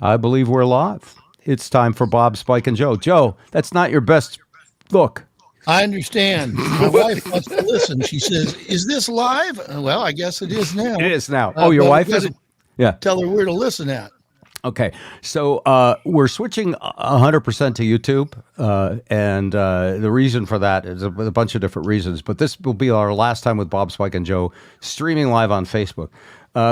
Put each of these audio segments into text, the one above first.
I believe we're live. It's time for Bob, Spike, and Joe. Joe, that's not your best look. I understand. My wife wants to listen. She says, "Is this live?" Well, I guess it is now. It is now. Oh, your wife is? Yeah. Tell her where to listen at. Okay. So we're switching 100% to YouTube. And the reason for that is a bunch of different reasons. But this will be our last time with Bob, Spike, and Joe streaming live on Facebook.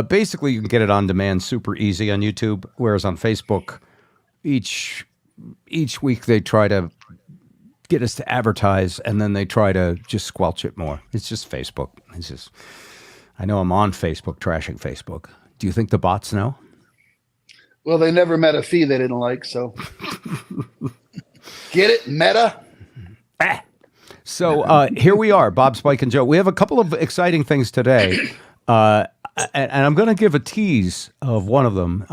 Basically, you can get it on demand super easy on YouTube, whereas on Facebook, each week they try to get us to advertise, and then they try to just squelch it more. It's just Facebook. It's just, I know I'm on Facebook, trashing Facebook. Do you think the bots know? Well, they never met a fee they didn't like, so. Get it? Meta? So here we are, Bob, Spike, and Joe. We have a couple of exciting things today. And I'm going to give a tease of one of them.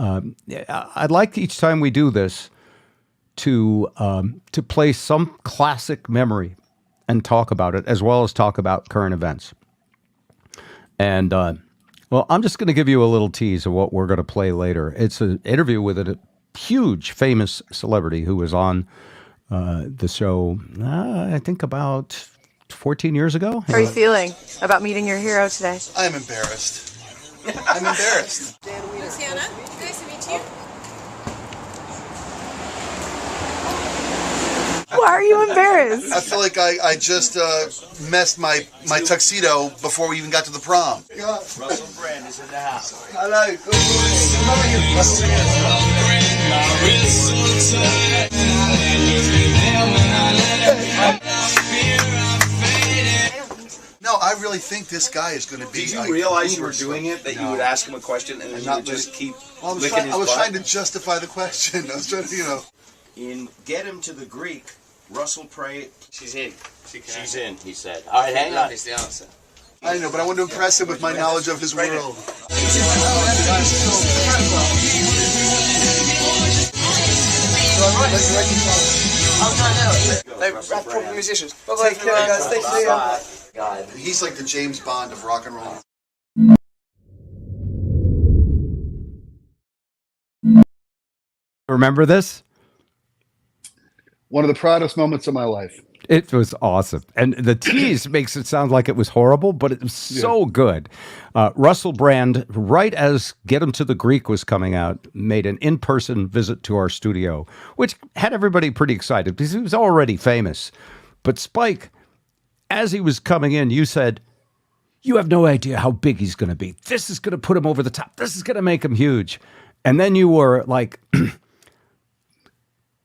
I'd like each time we do this to play some classic memory and talk about it, as well as talk about current events. And, well, I'm just going to give you a little tease of what we're going to play later. It's an interview with a huge, famous celebrity who was on the show, I think about 14 years ago. How are you feeling about meeting your hero today? I'm embarrassed. I'm embarrassed. Luciana, nice to meet you. Why are you embarrassed? I feel like I just messed my tuxedo before we even got to the prom. Russell Brand is in the house. Hello, good morning. No, I really think this guy is going to be. Did you realize you were doing it? That you would ask him a question and then you would just keep licking his I was butt? trying to justify the question. I was trying to, In Get Him to the Greek, Russell Prey. She's in. She's in, he said. All right, hang on. The answer. I know, but I want to impress him with my knowledge of his world. That's proper musicians. Bye-bye, take care, guys. Thanks for the God. He's like the James Bond of rock and roll. Remember this? One of the proudest moments of my life. It was awesome. And the tease makes it sound like it was horrible, but it was so good. Russell Brand, right as Get Him to the Greek was coming out, made an in-person visit to our studio, which had everybody pretty excited because he was already famous. But Spike, as he was coming in, you said, "You have no idea how big he's going to be. This is going to put him over the top. This is going to make him huge." And then you were like,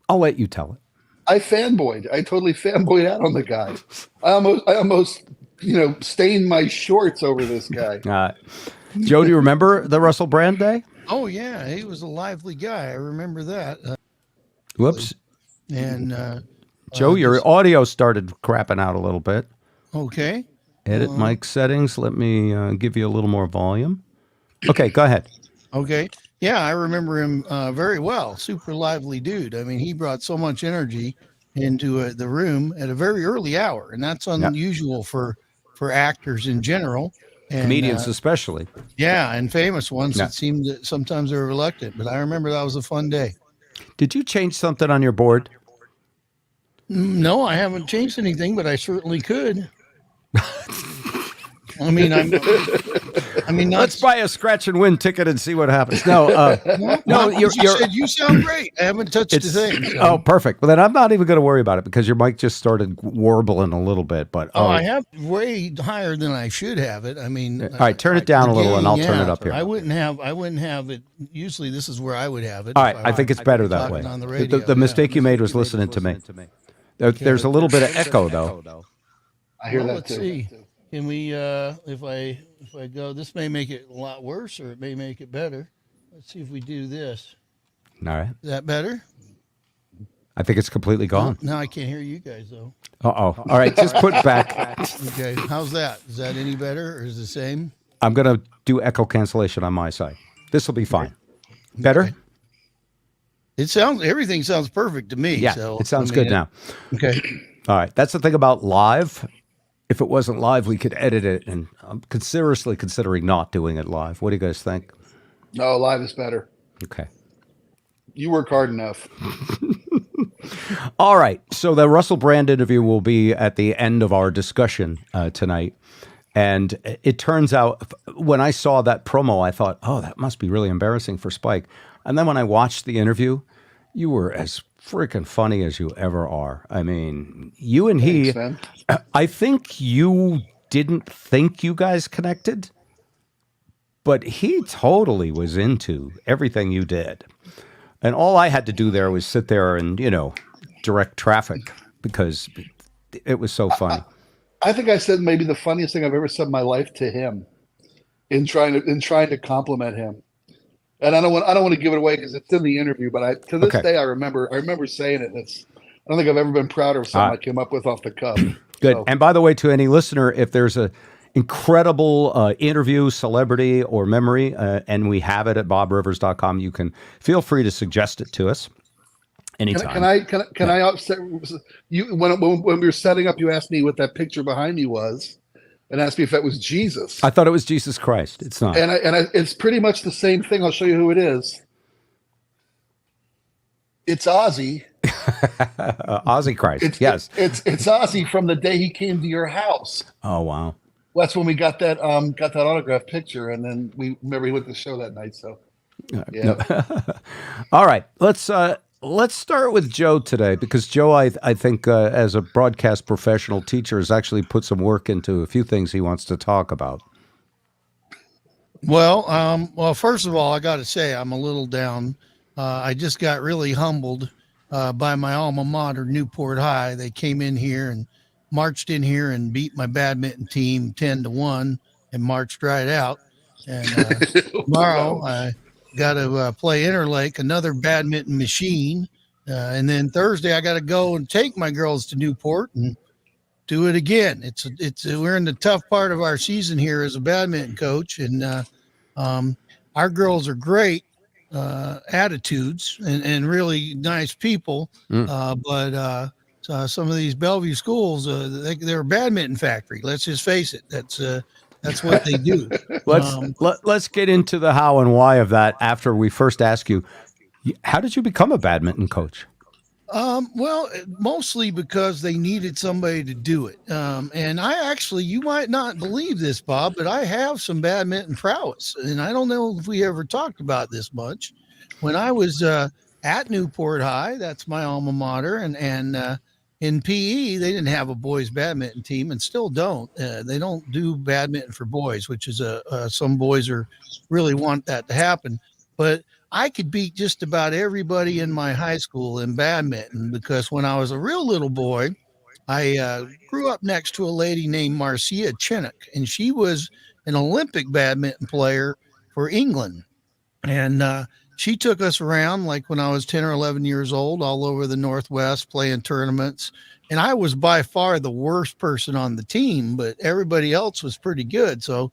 I'll let you tell it. I fanboyed. I totally fanboyed out on the guy. I almost, stained my shorts over this guy. Joe, do you remember the Russell Brand day? Oh, yeah. He was a lively guy. I remember that. Whoops. And Joe, your audio started crapping out a little bit. okay. Edit mic settings. Let me give you a little more volume. Okay, go ahead. Okay. Yeah, I remember him very well. Super lively dude. I mean, he brought so much energy into the room at a very early hour, and that's unusual for actors in general. And, Comedians especially. Yeah, and famous ones. It seemed that sometimes they're reluctant, but I remember that was a fun day. Did you change something on your board? No, I haven't changed anything, but I certainly could. Let's buy a scratch and win ticket and see what happens. No, you said you sound great. I haven't touched a thing. So. Oh, perfect. Well, then I'm not even going to worry about it because your mic just started warbling a little bit. But I have way higher than I should have it. I mean, all right, turn it down a little, and I'll turn it up here. I wouldn't have it. Usually, this is where I would have it. All right, I think it's better that way. The mistake you made was listening to me. There's a little bit of echo, though. I hear that let's too. See. Can we? If I go, this may make it a lot worse, or it may make it better. Let's see if we do this. All right. Is that better? I think it's completely gone. No, I can't hear you guys though. All right, just put back. Okay, how's that? Is that any better, or is it the same? I'm going to do echo cancellation on my side. This will be fine. Better? Okay. Everything sounds perfect to me. Yeah, so, it sounds good now. Okay. All right. That's the thing about live. If it wasn't live, we could edit it, and I'm seriously considering not doing it live. What do you guys think? No, live is better. Okay. You work hard enough. All right. So the Russell Brand interview will be at the end of our discussion tonight. And it turns out when I saw that promo, I thought, oh, that must be really embarrassing for Spike. And then when I watched the interview, you were as freaking funny as you ever are. I mean, you and he, Thanks, I think you didn't think you guys connected, but he totally was into everything you did. And all I had to do there was sit there and, direct traffic because it was so funny. I think I said maybe the funniest thing I've ever said in my life to him in trying to compliment him. And I don't want to give it away because it's in the interview, but to this day I remember saying it. I don't think I've ever been prouder of something I came up with off the cuff. Good. So. And by the way, to any listener, if there's a incredible interview, celebrity, or memory, and we have it at bobrivers.com, you can feel free to suggest it to us anytime. Can I upset you? When we were setting up, you asked me what that picture behind me was, and asked me if that was Jesus. I thought it was Jesus Christ. It's not. And it's pretty much the same thing. I'll show you who it is. It's Ozzy. Ozzy Christ. Yes. It's Ozzy from the day he came to your house. Oh wow. That's when we got that autograph picture, and then we remember he went to the show that night. So, yeah. No. All right, let's start with Joe today because Joe, I think, as a broadcast professional teacher, has actually put some work into a few things he wants to talk about. Well, first of all, I got to say I'm a little down. I just got really humbled by my alma mater, Newport High. They came in here and marched in here and beat my badminton team 10-1 and marched right out. And tomorrow I got to play Interlake, another badminton machine. And then Thursday I got to go and take my girls to Newport and do it again. We're in the tough part of our season here as a badminton coach. And our girls are great attitudes and really nice people. But some of these Bellevue schools, they're a badminton factory. Let's just face it. That's what they do. Let's get into the how and why of that after we first ask you, how did you become a badminton coach? Well, mostly because they needed somebody to do it. And you might not believe this, Bob, but I have some badminton prowess. And I don't know if we ever talked about this much. When I was at Newport High, that's my alma mater, and in PE, they didn't have a boys badminton team and still don't. They don't do badminton for boys, which is some boys really want that to happen. But I could beat just about everybody in my high school in badminton because when I was a real little boy, I grew up next to a lady named Marcia Chinnock, and she was an Olympic badminton player for England. And she took us around like when I was 10 or 11 years old, all over the Northwest playing tournaments. And I was by far the worst person on the team, but everybody else was pretty good. So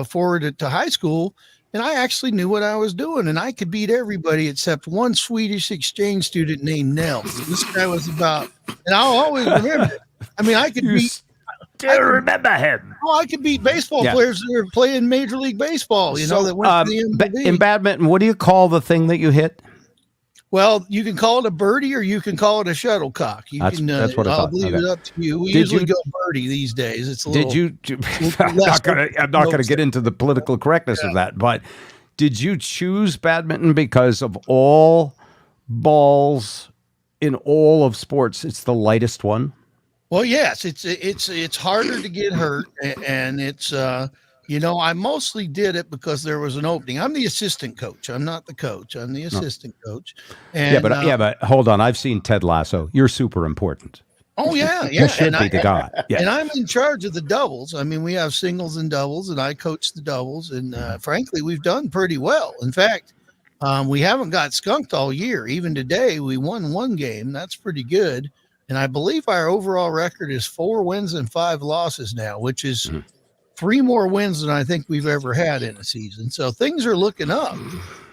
forwarded to high school, and I actually knew what I was doing, and I could beat everybody except one Swedish exchange student named Nels. This guy was and I'll always remember it. I mean, I could beat. Still remember him. Oh, I could beat baseball players that are playing Major League Baseball, that went to the MLB. In badminton, what do you call the thing that you hit? Well, you can call it a birdie or you can call it a shuttlecock. That's what I thought. I'll leave it up to you. We usually go birdie these days. It's a little. I'm not going to get into the political correctness of that, but did you choose badminton because of all balls in all of sports? It's the lightest one. Well, yes, it's harder to get hurt, and it's I mostly did it because there was an opening. I'm the assistant coach. I'm not the coach. I'm the assistant coach. And, but hold on. I've seen Ted Lasso. You're super important. Oh yeah. You should be the guy. Yeah. And I'm in charge of the doubles. I mean, we have singles and doubles, and I coach the doubles. And frankly, we've done pretty well. In fact, we haven't got skunked all year. Even today, we won one game. That's pretty good. And I believe our overall record is 4 wins and 5 losses now, which is 3 more wins than I think we've ever had in a season. So things are looking up.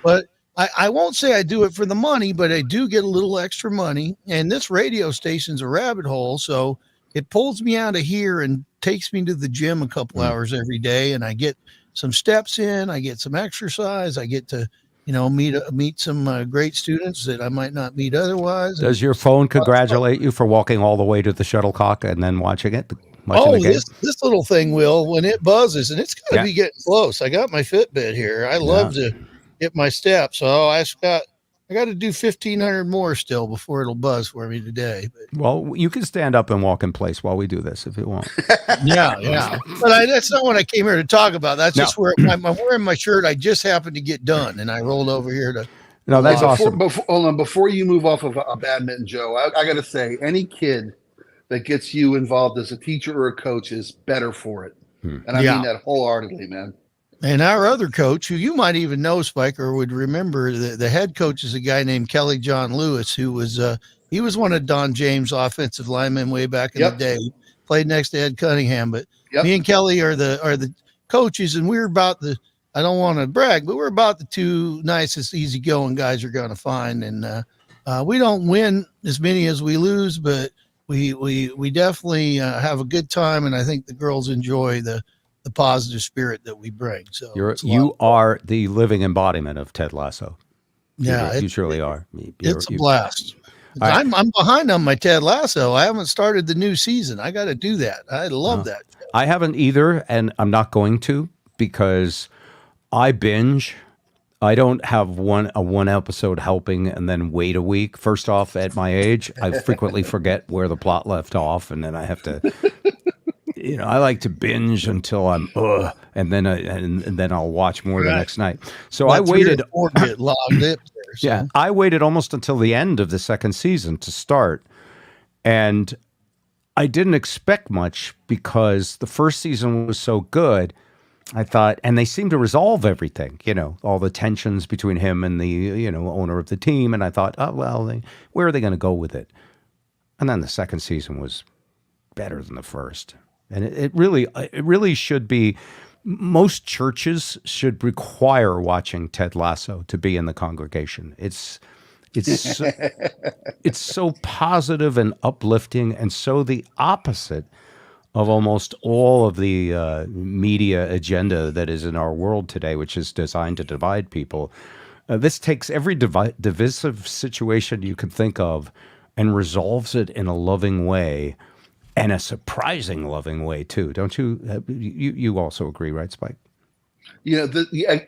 But I won't say I do it for the money, but I do get a little extra money. And this radio station's a rabbit hole. So it pulls me out of here and takes me to the gym a couple hours every day. And I get some steps in. I get some exercise. I get to, meet some great students that I might not meet otherwise. Does your phone congratulate you for walking all the way to the shuttlecock and then watching it? Watching the game? This little thing will, when it buzzes, and it's got to be getting close. I got my Fitbit here. I love to get my steps. So I got to do 1,500 more still before it'll buzz for me today. But, well, you can stand up and walk in place while we do this if you want. yeah. But that's not what I came here to talk about. That's just where I'm wearing my shirt. I just happened to get done, and I rolled over here to. No, that's awesome. Hold on, before you move off of a badminton, Joe, I got to say, any kid that gets you involved as a teacher or a coach is better for it. And I mean that wholeheartedly, man. And our other coach, who you might even know, Spike, or would remember, the head coach is a guy named Kelly John Lewis, who was he was one of Don James' offensive linemen way back in the day. Played next to Ed Cunningham, but me and Kelly are the coaches, and we're about I don't want to brag, but we're about the two nicest, easygoing guys you're going to find. And we don't win as many as we lose, but we definitely have a good time, and I think the girls enjoy the positive spirit that we bring. So you are the living embodiment of Ted Lasso. Yeah, you truly are. It's a blast. I'm behind on my Ted Lasso. I haven't started the new season. I got to do that. I love that. I haven't either, and I'm not going to because I binge. I don't have one episode helping and then wait a week. First off, at my age, I frequently forget where the plot left off, and then I have to. I like to binge until I'm and then I'll watch more the next night. So I waited. Get logged in there, so. Yeah, I waited almost until the end of the second season to start, and I didn't expect much because the first season was so good. I thought, and they seemed to resolve everything, all the tensions between him and the, owner of the team. And I thought, oh, well, where are they going to go with it? And then the second season was better than the first. And it really should be, most churches should require watching Ted Lasso to be in the congregation. It's so positive and uplifting, and so the opposite of almost all of the media agenda that is in our world today, which is designed to divide people. This takes every divisive situation you can think of and resolves it in a loving way, and a surprising loving way too. Don't you? You also agree, right, Spike?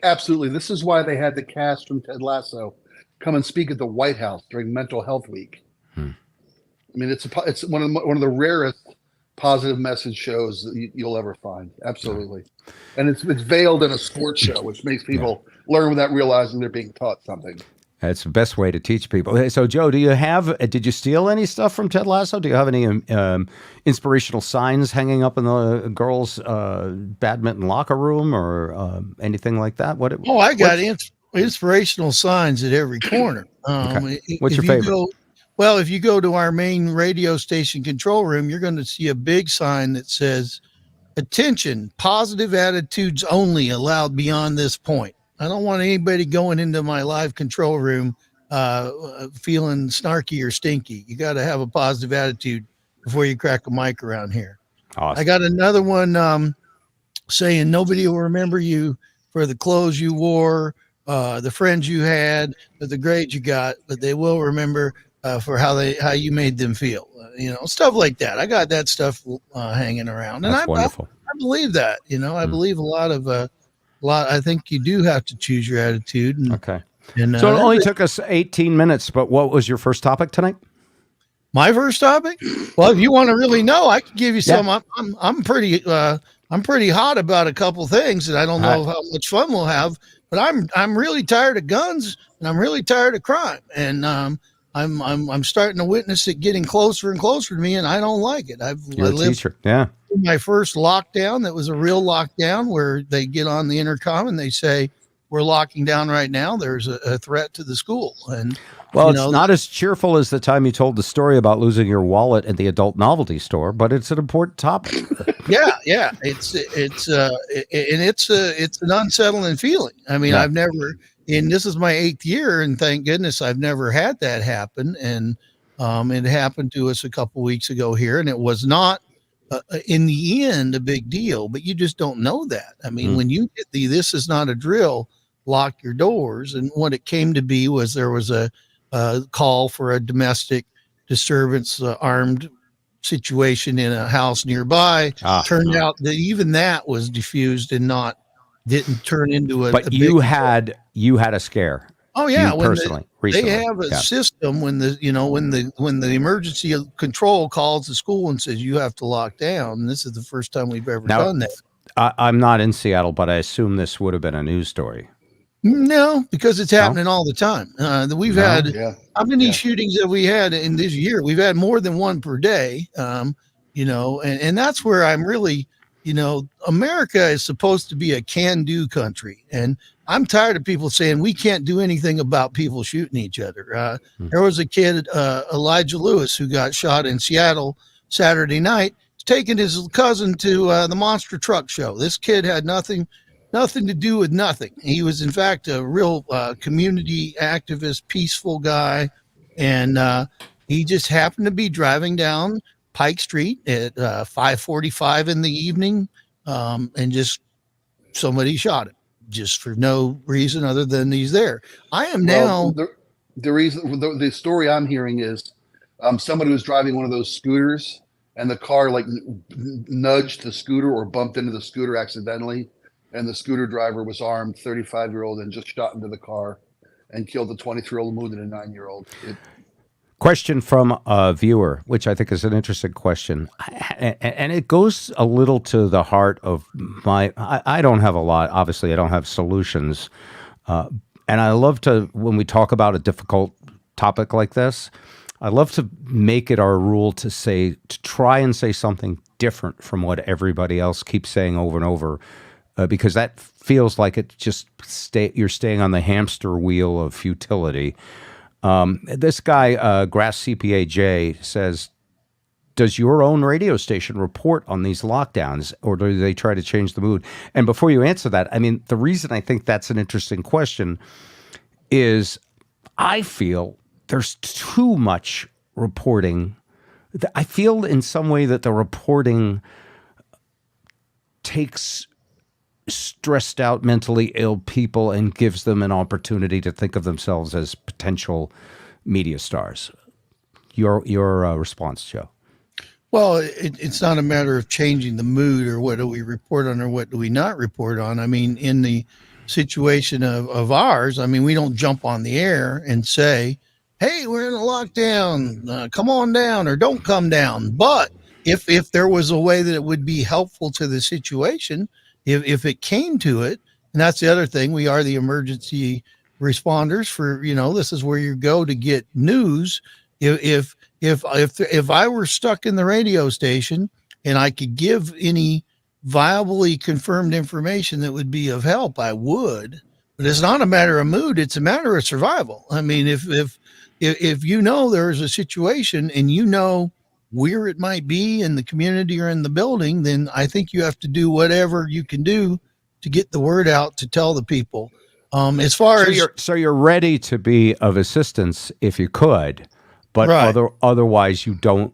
Absolutely. This is why they had the cast from Ted Lasso come and speak at the White House during Mental Health Week. I mean, it's one of the rarest positive message shows that you'll ever find. Absolutely. And it's veiled in a sports show, which makes people learn without realizing they're being taught something. That's the best way to teach people. So, Joe, did you steal any stuff from Ted Lasso? Do you have any inspirational signs hanging up in the girls' badminton locker room or anything like that? I got inspirational signs at every corner. Okay. What's your favorite? If you go to our main radio station control room, you're going to see a big sign that says, "Attention, positive attitudes only allowed beyond this point." I don't want anybody going into my live control room feeling snarky or stinky. You got to have a positive attitude before you crack a mic around here. Awesome. I got another one saying nobody will remember you for the clothes you wore, the friends you had, or the grades you got, but they will remember for how you made them feel, stuff like that. I got that stuff hanging around, and That's wonderful. I believe that. I believe a lot. I think you do have to choose your attitude. Okay. So it only took us 18 minutes, but what was your first topic tonight? My first topic? Well, if you want to really know, I can give you some. I'm pretty hot about a couple things, and I don't know how much fun we'll have. But I'm really tired of guns, and I'm really tired of crime, and I'm starting to witness it getting closer and closer to me, and I don't like it. You're a teacher, yeah. My first lockdown, that was a real lockdown, where they get on the intercom and they say, "We're locking down right now. There's a threat to the school." And it's not as cheerful as the time you told the story about losing your wallet at the adult novelty store, but it's an important topic. Yeah. It's an unsettling feeling. I mean, I've never. And this is my 8th year, and thank goodness I've never had that happen. And it happened to us a couple weeks ago here, and it was not in the end a big deal, but you just don't know that. I mean, when you get this is not a drill, lock your doors. And what it came to be was there was a call for a domestic disturbance, armed situation in a house nearby. Turned out that even that was diffused and didn't turn into a. But you had a scare. Oh yeah, personally, recently. They have a system when the emergency control calls the school and says you have to lock down. And this is the first time we've ever done that. I'm not in Seattle, but I assume this would have been a news story. No, because it's happening all the time. We've had how many shootings have we had in this year? We've had more than one per day. And that's where I'm really, America is supposed to be a can-do country, and I'm tired of people saying we can't do anything about people shooting each other. There was a kid, Elijah Lewis, who got shot in Seattle Saturday night. He's taking his cousin to the monster truck show. This kid had nothing to do with nothing. He was, in fact, a real community activist, peaceful guy, and he just happened to be driving down Pike Street at 5:45 in the evening, and just somebody shot him. Just for no reason other than he's there. I am now. The reason, the story I'm hearing is somebody was driving one of those scooters, and the car nudged the scooter or bumped into the scooter accidentally, and the scooter driver was armed, 35-year-old, and just shot into the car and killed a 23-year-old, wounded a 9-year-old. Question from a viewer, which I think is an interesting question. And it goes a little to the heart of I don't have a lot. Obviously, I don't have solutions. And I love to, when we talk about a difficult topic like this, I love to make it our rule to try and say something different from what everybody else keeps saying over and over, because that feels like it just you're staying on the hamster wheel of futility. This guy, Grass CPA J, says, does your own radio station report on these lockdowns, or do they try to change the mood? And before you answer that, I mean, the reason I think that's an interesting question is I feel there's too much reporting. I feel in some way that the reporting takes stressed out, mentally ill people and gives them an opportunity to think of themselves as potential media stars. Your response, Joe? Well, it's not a matter of changing the mood or what do we report on or what do we not report on. I mean, in the situation of ours, I mean, we don't jump on the air and say, hey, we're in a lockdown, come on down or don't come down. But if there was a way that it would be helpful to the situation, if it came to it, and that's the other thing, we are the emergency responders for, this is where you go to get news. If I were stuck in the radio station and I could give any viably confirmed information that would be of help, I would. But it's not a matter of mood; it's a matter of survival. I mean, if there's a situation and where it might be in the community or in the building, then I think you have to do whatever you can do to get the word out to tell the people. So you're ready to be of assistance if you could, but otherwise you don't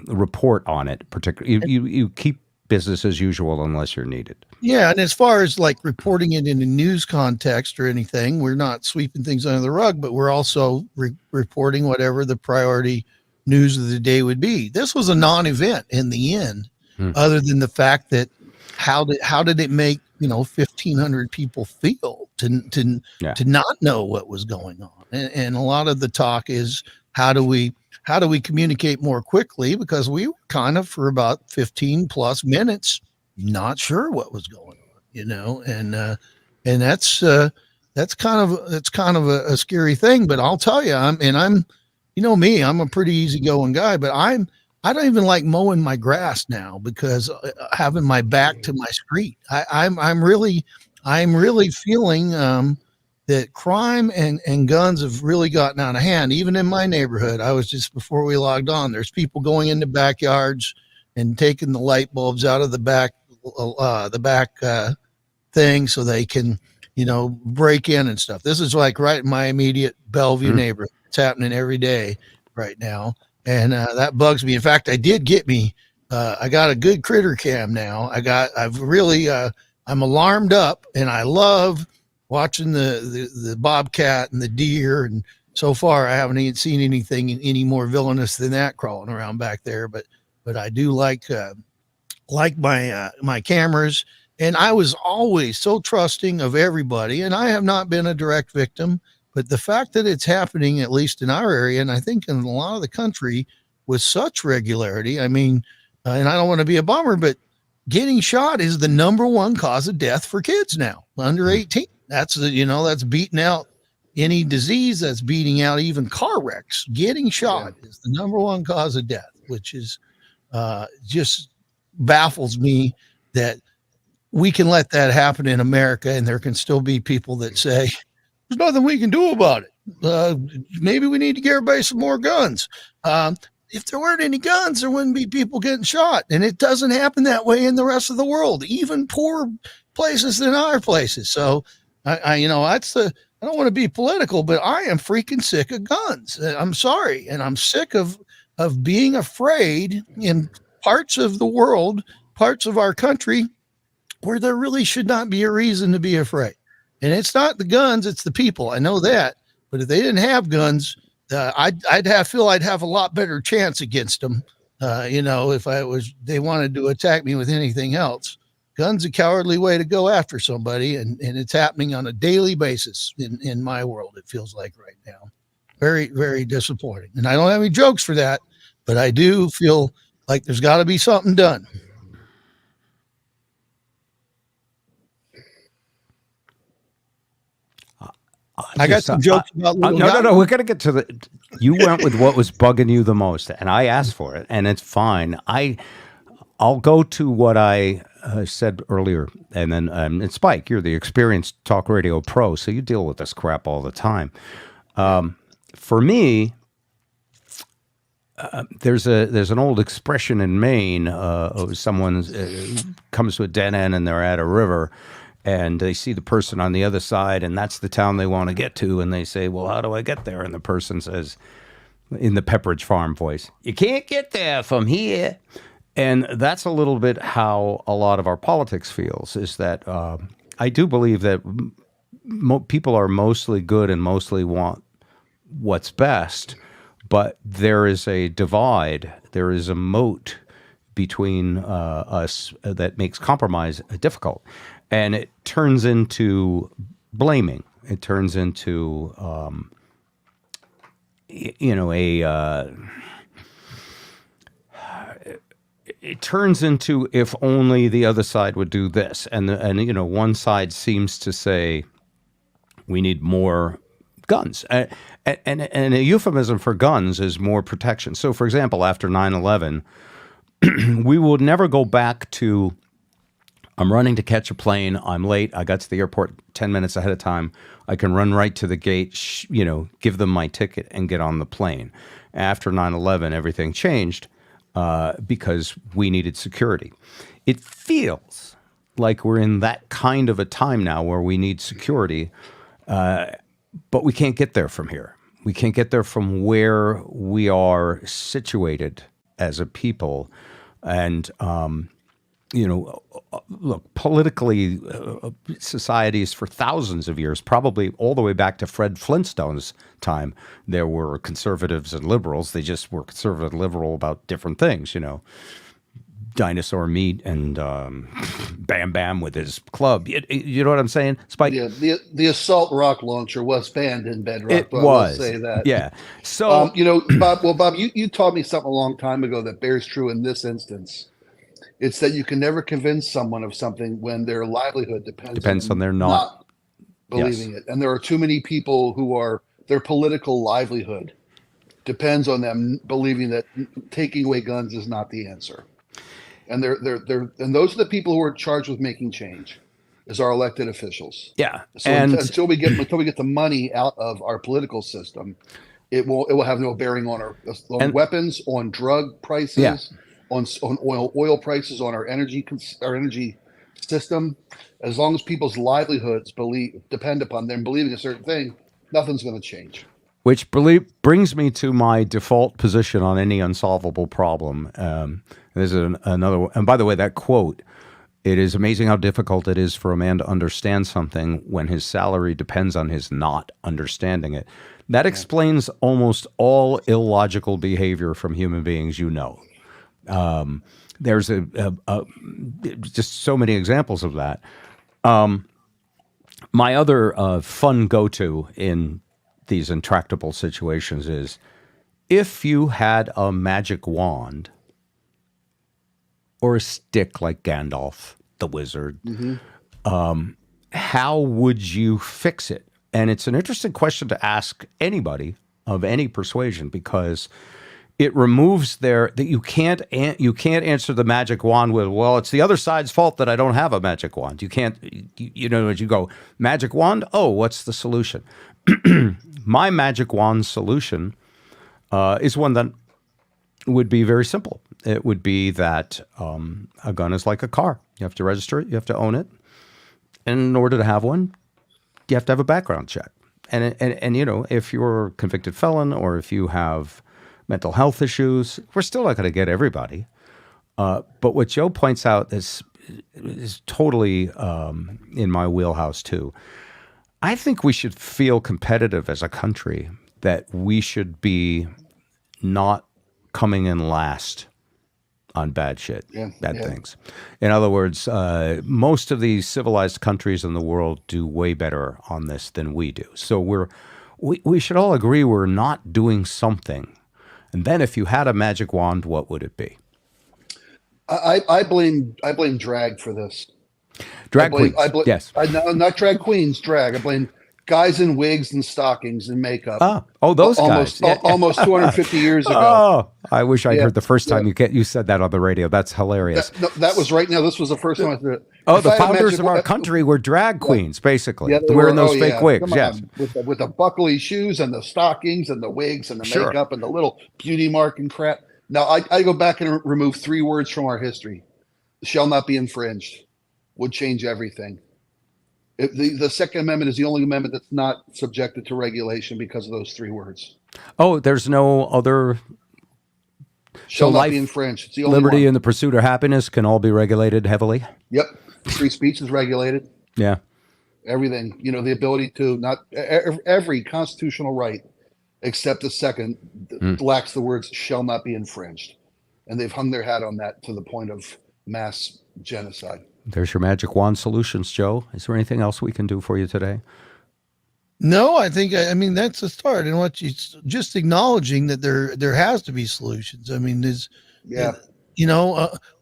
report on it. Particularly, you keep business as usual unless you're needed. Yeah, and as far as like reporting it in a news context or anything, we're not sweeping things under the rug, but we're also reporting whatever the priority news of the day would be. This was a non-event in the end, other than the fact that how did it make 1,500 people feel to not know what was going on, and a lot of the talk is how do we communicate more quickly, because we were kind of for about 15 plus minutes not sure what was going on, and that's kind of a scary thing. But I'll tell you, I'm I'm a pretty easygoing guy, but I don't even like mowing my grass now because having my back to my street. I'm really feeling that crime and guns have really gotten out of hand. Even in my neighborhood, I was just before we logged on. There's people going into backyards and taking the light bulbs out of the back thing so they can break in and stuff. This is like right in my immediate Bellevue neighborhood. It's happening every day right now. And that bugs me. In fact, I got a good critter cam now. I'm alarmed up, and I love watching the bobcat and the deer, and so far I haven't even seen anything any more villainous than that crawling around back there. But I do like my cameras, and I was always so trusting of everybody, and I have not been a direct victim. But the fact that it's happening, at least in our area, and I think in a lot of the country, with such regularity, I mean, and I don't want to be a bummer, but getting shot is the number one cause of death for kids now under 18. That's that's beating out any disease. That's beating out even car wrecks. Getting shot is the number one cause of death, which is just baffles me that we can let that happen in America, and there can still be people that say there's nothing we can do about it. Maybe we need to give everybody some more guns. If there weren't any guns, there wouldn't be people getting shot. And it doesn't happen that way in the rest of the world, even poor places than our places. So I don't want to be political, but I am freaking sick of guns. I'm sorry. And I'm sick of being afraid in parts of the world, parts of our country where there really should not be a reason to be afraid. And it's not the guns, it's the people. I know that. But if they didn't have guns, I'd have a lot better chance against them. If they wanted to attack me with anything else. Guns a cowardly way to go after somebody, and it's happening on a daily basis in my world. It feels like right now. Very, very disappointing. And I don't have any jokes for that, but I do feel like there's got to be something done. I got some jokes about no. We're gonna get to the. You went with what was bugging you the most, and I asked for it, and it's fine. I'll go to what I said earlier, and then and Spike, you're the experienced talk radio pro, so you deal with this crap all the time. For me, there's an old expression in Maine. Someone comes to a dead end, and they're at a river. And they see the person on the other side, and that's the town they want to get to. And they say, well, how do I get there? And the person says, in the Pepperidge Farm voice, you can't get there from here. And that's a little bit how a lot of our politics feels, is that I do believe that people are mostly good and mostly want what's best. But there is a divide. There is a moat between us that makes compromise difficult. And it turns into blaming. It turns into, it turns into if only the other side would do this. And one side seems to say we need more guns. And a euphemism for guns is more protection. So, for example, after 9/11, we will never go back to, I'm running to catch a plane. I'm late. I got to the airport 10 minutes ahead of time. I can run right to the gate, give them my ticket and get on the plane. After 9/11, everything changed because we needed security. It feels like we're in that kind of a time now where we need security, but we can't get there from here. We can't get there from where we are situated as a people. And, look, politically, societies for thousands of years, probably all the way back to Fred Flintstone's time, there were conservatives and liberals. They just were conservative and liberal about different things, dinosaur meat and Bam Bam with his club. You know what I'm saying, Spike? Yeah, the assault rock launcher was banned in Bedrock. It was. I will say that. Yeah. So, Bob. Well, Bob, you taught me something a long time ago that bears true in this instance. It's that you can never convince someone of something when their livelihood depends on their not believing it. And there are too many people who their political livelihood depends on them believing that taking away guns is not the answer. And and those are the people who are charged with making change, is our elected officials. Yeah. So until we get the money out of our political system, it will have no bearing on weapons, on drug prices. Yeah. On oil prices, on our energy system. As long as people's livelihoods depend upon them believing a certain thing, nothing's going to change. Which brings me to my default position on any unsolvable problem. There's another one. And by the way, that quote It is amazing how difficult it is for a man to understand something when his salary depends on his not understanding it. That explains almost all illogical behavior from human beings, you know. There's just so many examples of that. My other fun go-to in these intractable situations is if you had a magic wand or a stick like Gandalf the wizard, how would you fix it? And it's an interesting question to ask anybody of any persuasion because it removes that you can't answer the magic wand with, well, it's the other side's fault that I don't have a magic wand. You can't, you go, magic wand? Oh, what's the solution? My magic wand solution is one that would be very simple. It would be that a gun is like a car. You have to register it. You have to own it. And in order to have one, you have to have a background check. And if you're a convicted felon or if you have mental health issues, we're still not going to get everybody. But what Joe points out is totally in my wheelhouse too. I think we should feel competitive as a country, that we should be not coming in last on bad shit, bad things. In other words, most of these civilized countries in the world do way better on this than we do. So we should all agree we're not doing something. And then if you had a magic wand, what would it be? I blame drag for this. Drag queens, yes. Not drag queens, drag. I blame guys in wigs and stockings and makeup. Those guys. Almost 250 years ago. Oh, I wish I'd heard the first time you said that on the radio. That's hilarious. That was right now. This was the first time I did it. Oh, the founders of our country were drag queens, basically. Yeah, wearing those fake wigs, yes. With the buckley shoes and the stockings and the wigs and the makeup and the little beauty mark and crap. Now, I go back and remove 3 words from our history. Shall not be infringed. Would change everything. The Second Amendment is the only amendment that's not subjected to regulation because of those 3 words. Oh, there's no other. Shall not be infringed. It's the only liberty one. and the pursuit of happiness can all be regulated heavily. Yep. Free speech is regulated. Yeah. Everything. The ability to not every constitutional right except the second lacks the words shall not be infringed. And they've hung their hat on that to the point of mass genocide. There's your magic wand solutions, Joe. Is there anything else we can do for you today? No, I mean, that's a start. And what you just acknowledging that there has to be solutions. I mean,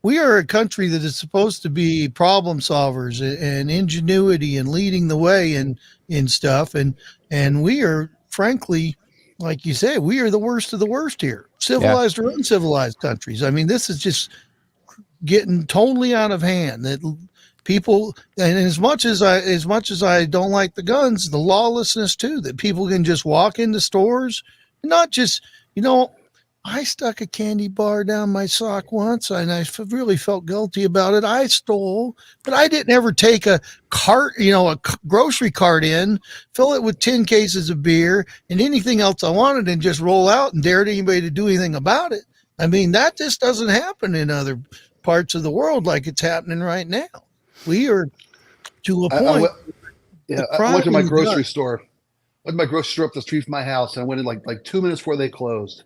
we are a country that is supposed to be problem solvers and ingenuity and leading the way in stuff. And we are, frankly, like you say, we are the worst of the worst here, civilized or uncivilized countries. I mean, this is just getting totally out of hand. That people, and as much as I don't like the guns, the lawlessness too, that people can just walk into stores, not just, I stuck a candy bar down my sock once and I really felt guilty about it. I stole, but I didn't ever take a cart, a grocery cart in, fill it with 10 cases of beer and anything else I wanted and just roll out and dare anybody to do anything about it. I mean, that just doesn't happen in other parts of the world like it's happening right now. We are to a point. I went to my grocery store. I went to my grocery store up the street from my house, and I went in like 2 minutes before they closed,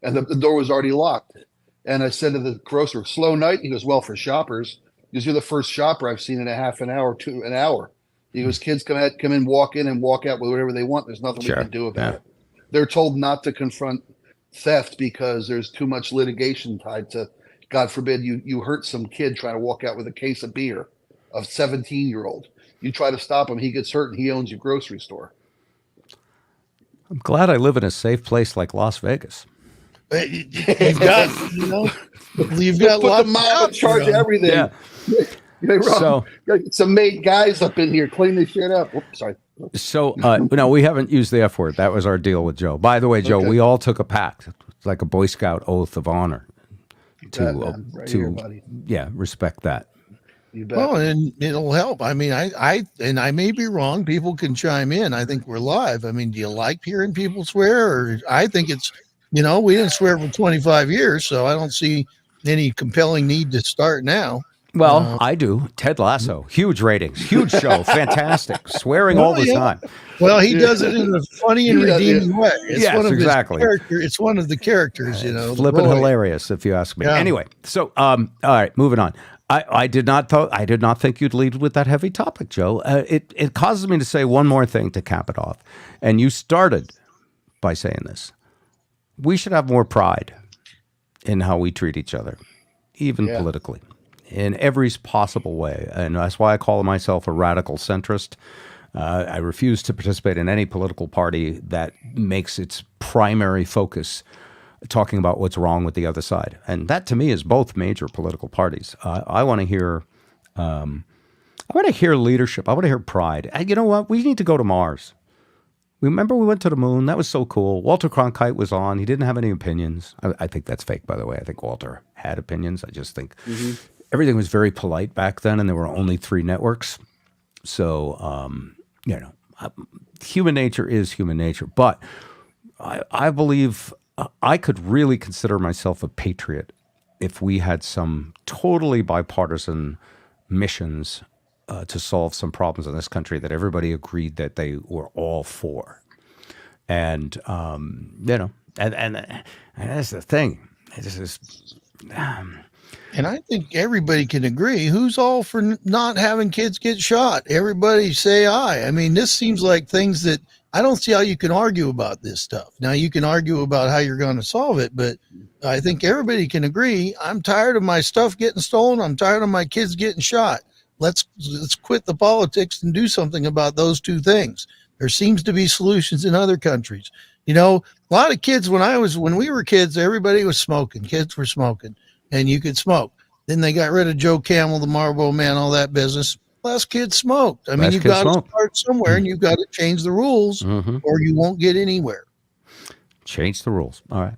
and the door was already locked. And I said to the grocer, "Slow night." He goes, "Well, for shoppers, because you're the first shopper I've seen in a half an hour to an hour." He goes, "Kids come in, walk in, and walk out with whatever they want. There's nothing we can do about it." They're told not to confront theft because there's too much litigation tied to. God forbid you hurt some kid trying to walk out with a case of beer, a 17-year-old. You try to stop him, he gets hurt, and he owns your grocery store. I'm glad I live in a safe place like Las Vegas. You've got put the mob in charge of everything. Yeah. So some made guys up in here clean this shit up. Oops, sorry. So no, we haven't used the F word. That was our deal with Joe. By the way, Joe, we all took a pact. It's like a Boy Scout oath of honor to respect that. You bet. Well, and it'll help. I mean, I may be wrong. People can chime in. I think we're live. I mean, do you like hearing people swear? Or I think it's, we didn't swear for 25 years, so I don't see any compelling need to start now. Well, I do. Ted Lasso, huge ratings, huge show, fantastic, swearing all the time. Well, he does it in a funny and redeeming way. It's Yes, one of exactly. his character. It's one of the characters, Flippin' hilarious, if you ask me. Yeah. Anyway, so all right, moving on. I did not think you'd lead with that heavy topic, Joe. It causes me to say one more thing to cap it off, and you started by saying this: we should have more pride in how we treat each other, even politically, in every possible way. And that's why I call myself a radical centrist. I refuse to participate in any political party that makes its primary focus talking about what's wrong with the other side. And that, to me, is both major political parties. I want to hear leadership. I want to hear pride. And you know what? We need to go to Mars. Remember we went to the moon? That was so cool. Walter Cronkite was on. He didn't have any opinions. I think that's fake, by the way. I think Walter had opinions. I just think everything was very polite back then, and there were only 3 networks. So, human nature is human nature. But I believe I could really consider myself a patriot if we had some totally bipartisan missions to solve some problems in this country that everybody agreed that they were all for. And, and that's the thing. It's just, And I think everybody can agree. Who's all for not having kids get shot? Everybody say aye. I mean, this seems like things that I don't see how you can argue about this stuff. Now, you can argue about how you're going to solve it, but I think everybody can agree. I'm tired of my stuff getting stolen. I'm tired of my kids getting shot. Let's quit the politics and do something about those 2 things. There seems to be solutions in other countries. A lot of kids, when we were kids, everybody was smoking. Kids were smoking, and you could smoke. Then they got rid of Joe Camel, the Marlboro Man, all that business. Less kids smoked. I mean, you've got to start somewhere, and you've got to change the rules, or you won't get anywhere. Change the rules. All right.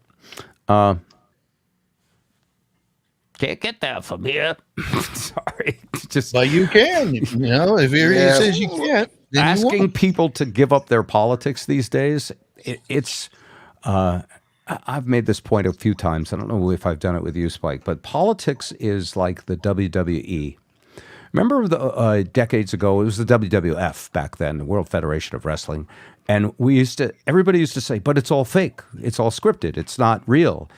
Can't get that from here. Sorry. But you can. If he says you can't, then asking people to give up their politics these days, it's I've made this point a few times. I don't know if I've done it with you, Spike, but politics is like the WWE. Remember decades ago, it was the WWF back then, the World Federation of Wrestling. And everybody used to say, but it's all fake. It's all scripted. It's not real.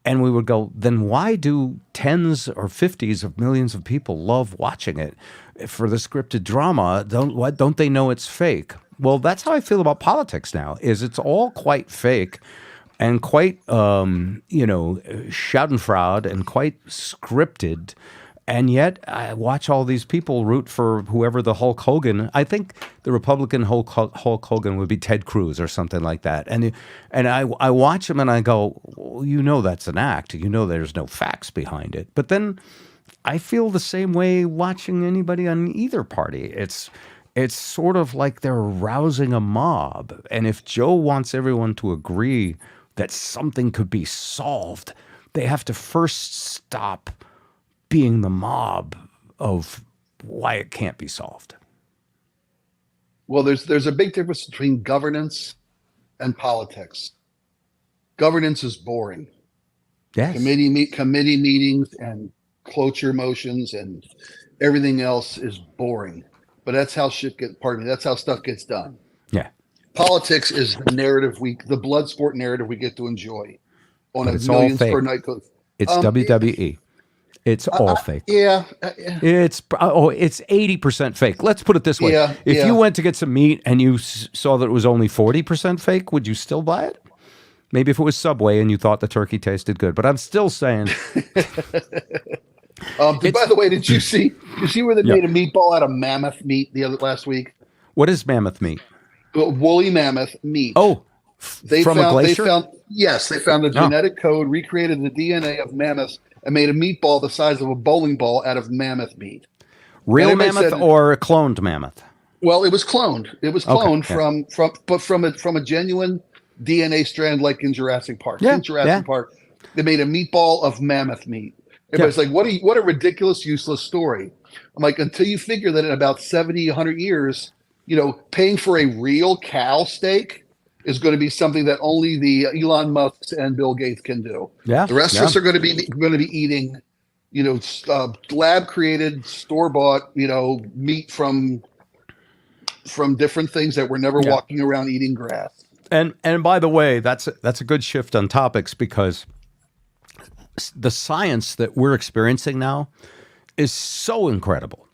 And we would go, then why do tens or 50s of millions of people love watching it for the scripted drama? Why don't they know it's fake? Well, that's how I feel about politics now, is it's all quite fake and quite, schadenfreude and quite scripted. And yet I watch all these people root for whoever the Hulk Hogan. I think the Republican Hulk Hogan would be Ted Cruz or something like that. And I watch him and I go, well, that's an act. There's no facts behind it. But then I feel the same way watching anybody on either party. It's sort of like they're rousing a mob. And if Joe wants everyone to agree that something could be solved, they have to first stop being the mob of why it can't be solved. Well, there's a big difference between governance and politics. Governance is boring. Yes. Committee meetings and cloture motions and everything else is boring. But that's how that's how stuff gets done. Yeah. Politics is the narrative the blood sport narrative we get to enjoy on a millions per night. It's WWE. It's all fake. Yeah. It's 80% fake. Let's put it this way. If you went to get some meat and you saw that it was only 40% fake, would you still buy it? Maybe if it was Subway and you thought the turkey tasted good. But I'm still saying. By the way, did you see where they made a meatball out of mammoth meat last week? What is mammoth meat? Woolly mammoth meat. Oh, from a glacier? They found the genetic code, recreated the DNA of mammoths, and made a meatball the size of a bowling ball out of mammoth meat. Real mammoth or cloned mammoth? Well, it was cloned. It was cloned from a genuine DNA strand, like in Jurassic Park. In Jurassic Park, they made a meatball of mammoth meat. Everybody's like, what a ridiculous, useless story. I'm like, until you figure that in about 70, 100 years, paying for a real cow steak is going to be something that only the Elon Musk and Bill Gates can do. Yeah. The rest of us are going to be eating lab created, store bought, meat from different things that were never walking around eating grass. And by the way, that's a good shift on topics, because the science that we're experiencing now is so incredible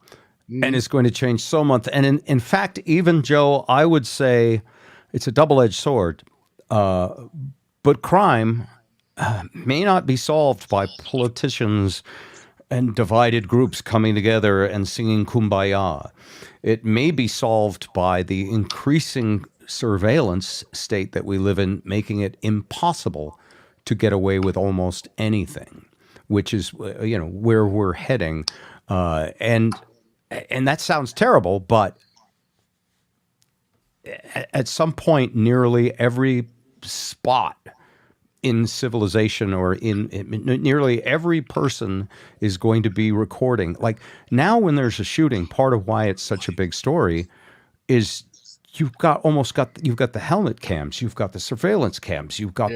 and is going to change so much. And in fact, even Joe, I would say it's a double-edged sword. But crime may not be solved by politicians and divided groups coming together and singing Kumbaya. It may be solved by the increasing surveillance state that we live in, making it impossible to get away with almost anything, which is, where we're heading. And that sounds terrible, but at some point, nearly every spot in civilization, or in nearly every person, is going to be recording. Like now, when there's a shooting, part of why it's such a big story is you've got the helmet cams, you've got the surveillance cams, you've got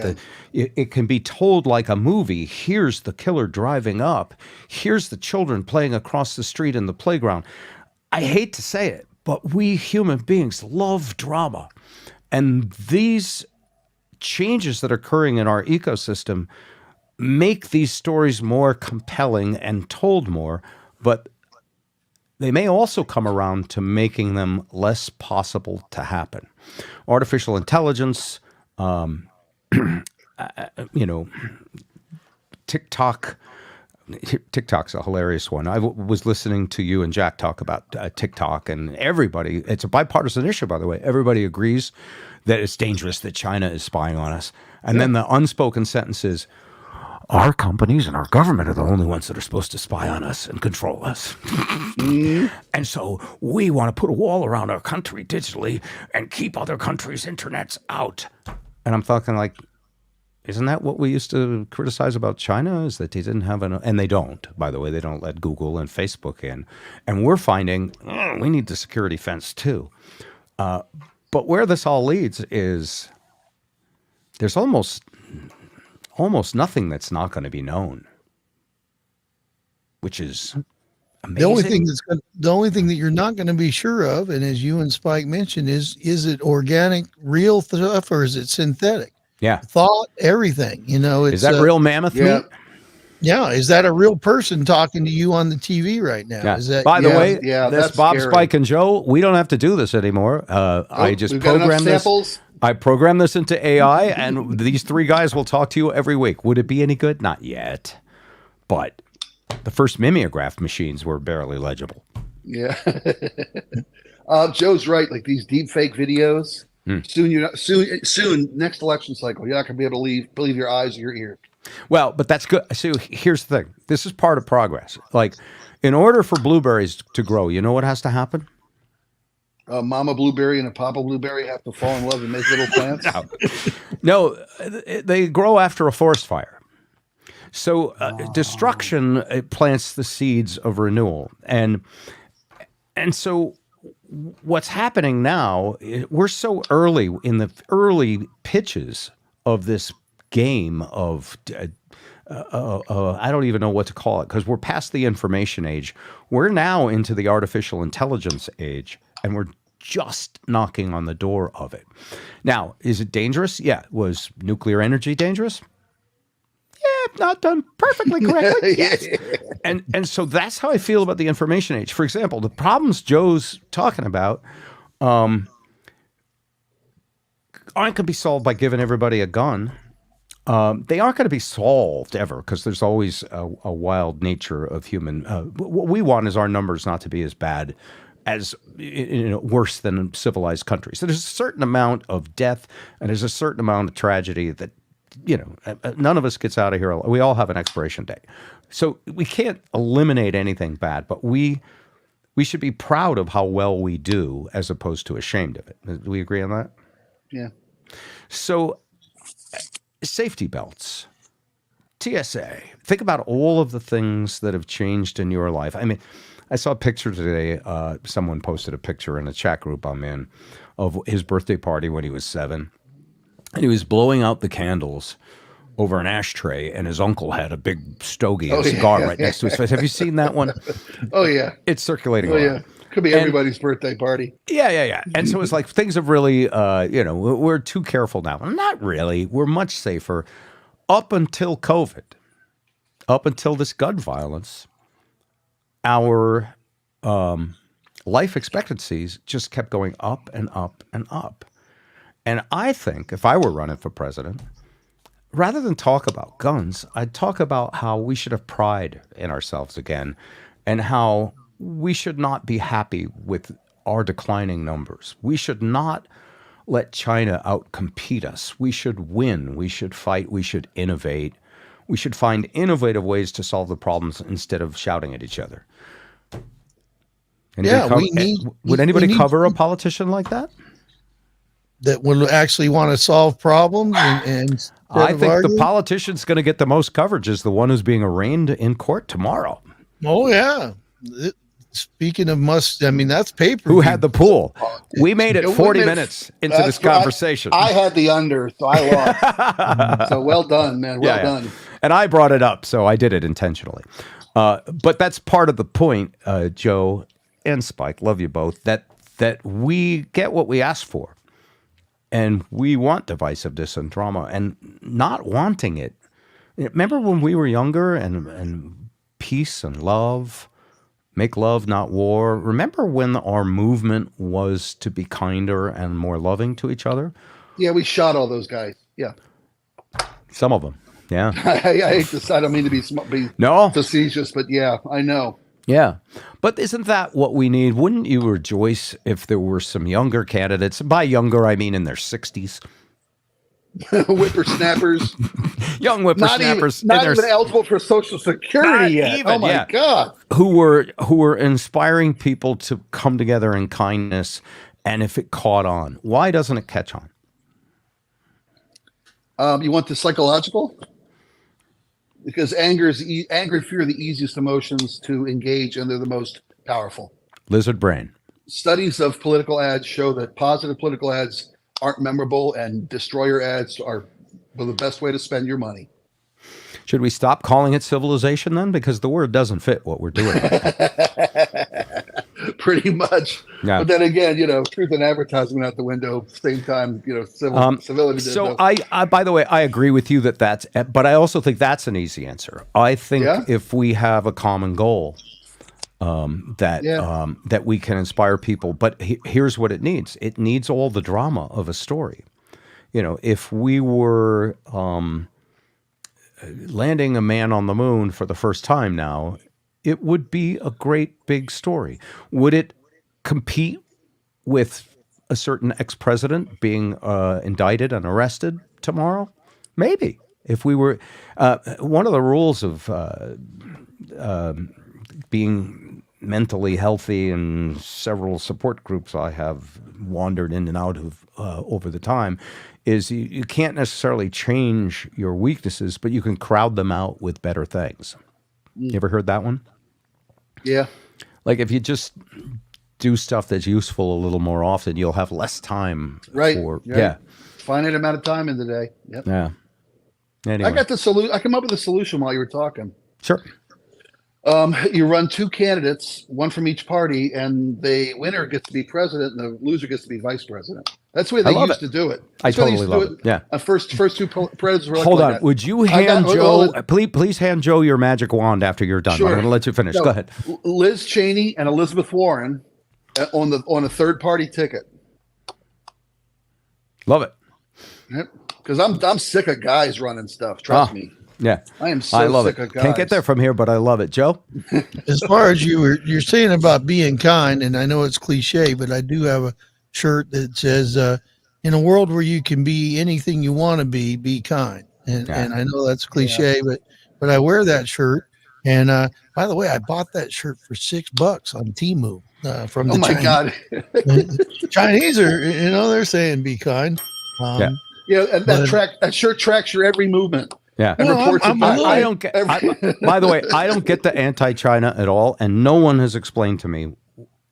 it can be told like a movie. Here's the killer driving up. Here's the children playing across the street in the playground. I hate to say it, but we human beings love drama. And these changes that are occurring in our ecosystem make these stories more compelling and told more, but they may also come around to making them less possible to happen. Artificial intelligence, TikTok's a hilarious one. I was listening to you and Jack talk about TikTok, and everybody, it's a bipartisan issue, by the way. Everybody agrees that it's dangerous that China is spying on us. And then the unspoken sentence is, our companies and our government are the only ones that are supposed to spy on us and control us. And so we want to put a wall around our country digitally and keep other countries' internets out. And I'm talking like, isn't that what we used to criticize about China, is that they didn't have and they don't, by the way, they don't let Google and Facebook in. And we're finding we need the security fence too. But where this all leads is there's almost nothing that's not going to be known, which is amazing. The only thing that you're not going to be sure of, and as you and Spike mentioned, is it organic, real stuff, or is it synthetic? Yeah. Thought, everything. Is that real mammoth meat? Yeah. Is that a real person talking to you on the TV right now? Yeah. Is that, By the way, that's this Bob, scary. Spike, and Joe, we don't have to do this anymore. I just we've got enough programmed this. samples. I programmed this into AI, and these three guys will talk to you every week. Would it be any good? Not yet. But the first mimeograph machines were barely legible. Yeah. Joe's right. Like these deep fake videos. Soon, next election cycle, you're not going to be able to believe your eyes or your ears. Well, but that's good. So here's the thing. This is part of progress. Like, in order for blueberries to grow, you know what has to happen? Mama blueberry and a Papa blueberry have to fall in love and make little plants. No, they grow after a forest fire. So destruction plants the seeds of renewal. And so what's happening now, we're so early in the early pitches of this game of I don't even know what to call it, because we're past the information age. We're now into the artificial intelligence age, and we're just knocking on the door of it. Now, is it dangerous? Yeah. Was nuclear energy dangerous? Yeah, not done perfectly correctly. Yes. And so that's how I feel about the information age. For example, the problems Joe's talking about aren't going to be solved by giving everybody a gun. They aren't going to be solved ever, because there's always a wild nature of human. What we want is our numbers not to be as bad as worse than civilized countries. So there's a certain amount of death and there's a certain amount of tragedy that none of us gets out of here. We all have an expiration date. So we can't eliminate anything bad, but we should be proud of how well we do as opposed to ashamed of it. Do we agree on that? Yeah. So safety belts, TSA, think about all of the things that have changed in your life. I mean, I saw a picture today. Someone posted a picture in a chat group I'm in of his birthday party when he was 7. And he was blowing out the candles over an ashtray, and his uncle had a big stogie and cigar right next to his face. Have you seen that one? Oh yeah, it's circulating. Oh around. yeah, could be everybody's birthday party. Yeah. And so it's like things have really, we're too careful now. Not really. We're much safer up until COVID, up until this gun violence. Our life expectancies just kept going up and up and up. And I think if I were running for president, rather than talk about guns, I'd talk about how we should have pride in ourselves again and how we should not be happy with our declining numbers. We should not let China outcompete us. We should win. We should fight. We should innovate. We should find innovative ways to solve the problems instead of shouting at each other. Would anybody cover a politician like that? That would actually want to solve problems and I think the politician's going to get the most coverage is the one who's being arraigned in court tomorrow. Oh yeah. Speaking of that's paper. Who had the pool? We made it 40 minutes into this conversation. I had the under, so I lost. So well done, man. Well done. And I brought it up, so I did it intentionally. But that's part of the point, Joe and Spike, love you both, that we get what we ask for. And we want divisiveness and drama, and not wanting it. Remember when we were younger and peace and love, make love, not war? Remember when our movement was to be kinder and more loving to each other? Yeah, we shot all those guys. Yeah. Some of them, yeah. I hate this. I don't mean to be facetious, but yeah, I know. Yeah. But isn't that what we need? Wouldn't you rejoice if there were some younger candidates? By younger, I mean in their 60s. Whippersnappers. Young whippersnappers. Not even eligible for Social Security yet. Even, oh, my God. Who were inspiring people to come together in kindness, and if it caught on. Why doesn't it catch on? You want the psychological? Because anger and fear are the easiest emotions to engage, and they're the most powerful. Lizard brain. Studies of political ads show that positive political ads aren't memorable, and destroyer ads are the best way to spend your money. Should we stop calling it civilization then? Because the word doesn't fit what we're doing. Pretty much. Yeah. But then again, truth and advertising out the window. Same time, civility. So I, by the way, I agree with you but I also think that's an easy answer. I think if we have a common goal, that we can inspire people. But here's what it needs. It needs all the drama of a story. If we were landing a man on the moon for the first time now, it would be a great big story. Would it compete with a certain ex-president being indicted and arrested tomorrow? Maybe. If we were one of the rules of being mentally healthy, and several support groups I have wandered in and out of over the time, is you can't necessarily change your weaknesses, but you can crowd them out with better things. You ever heard that one? Yeah. Like if you just do stuff that's useful a little more often, you'll have less time. Right. Yeah. Finite amount of time in the day. Yep. Yeah. Anyway. I got the solution. I came up with a solution while you were talking. Sure. You run two candidates, one from each party, and the winner gets to be president and the loser gets to be vice president. That's the way they used to do it. I totally love it. Yeah. First two presidents were Hold like on. that. Would you hand Joe, please hand Joe your magic wand after you're done. Sure. I'm going to let you finish. Go ahead. Liz Cheney and Elizabeth Warren on a third party ticket. Love it. Because I'm sick of guys running stuff. Trust me. Yeah, I am so sick of guys. Can't get there from here, but I love it. Joe? As far as you're saying about being kind, and I know it's cliche, but I do have a shirt that says, in a world where you can be anything you want to be kind. And I know that's cliche, but I wear that shirt. And by the way, I bought that shirt for $6 on Temu from the Chinese. God. Chinese are, they're saying be kind. And that shirt tracks your every movement. Yeah. I don't get. By the way, I don't get the anti-China at all, and no one has explained to me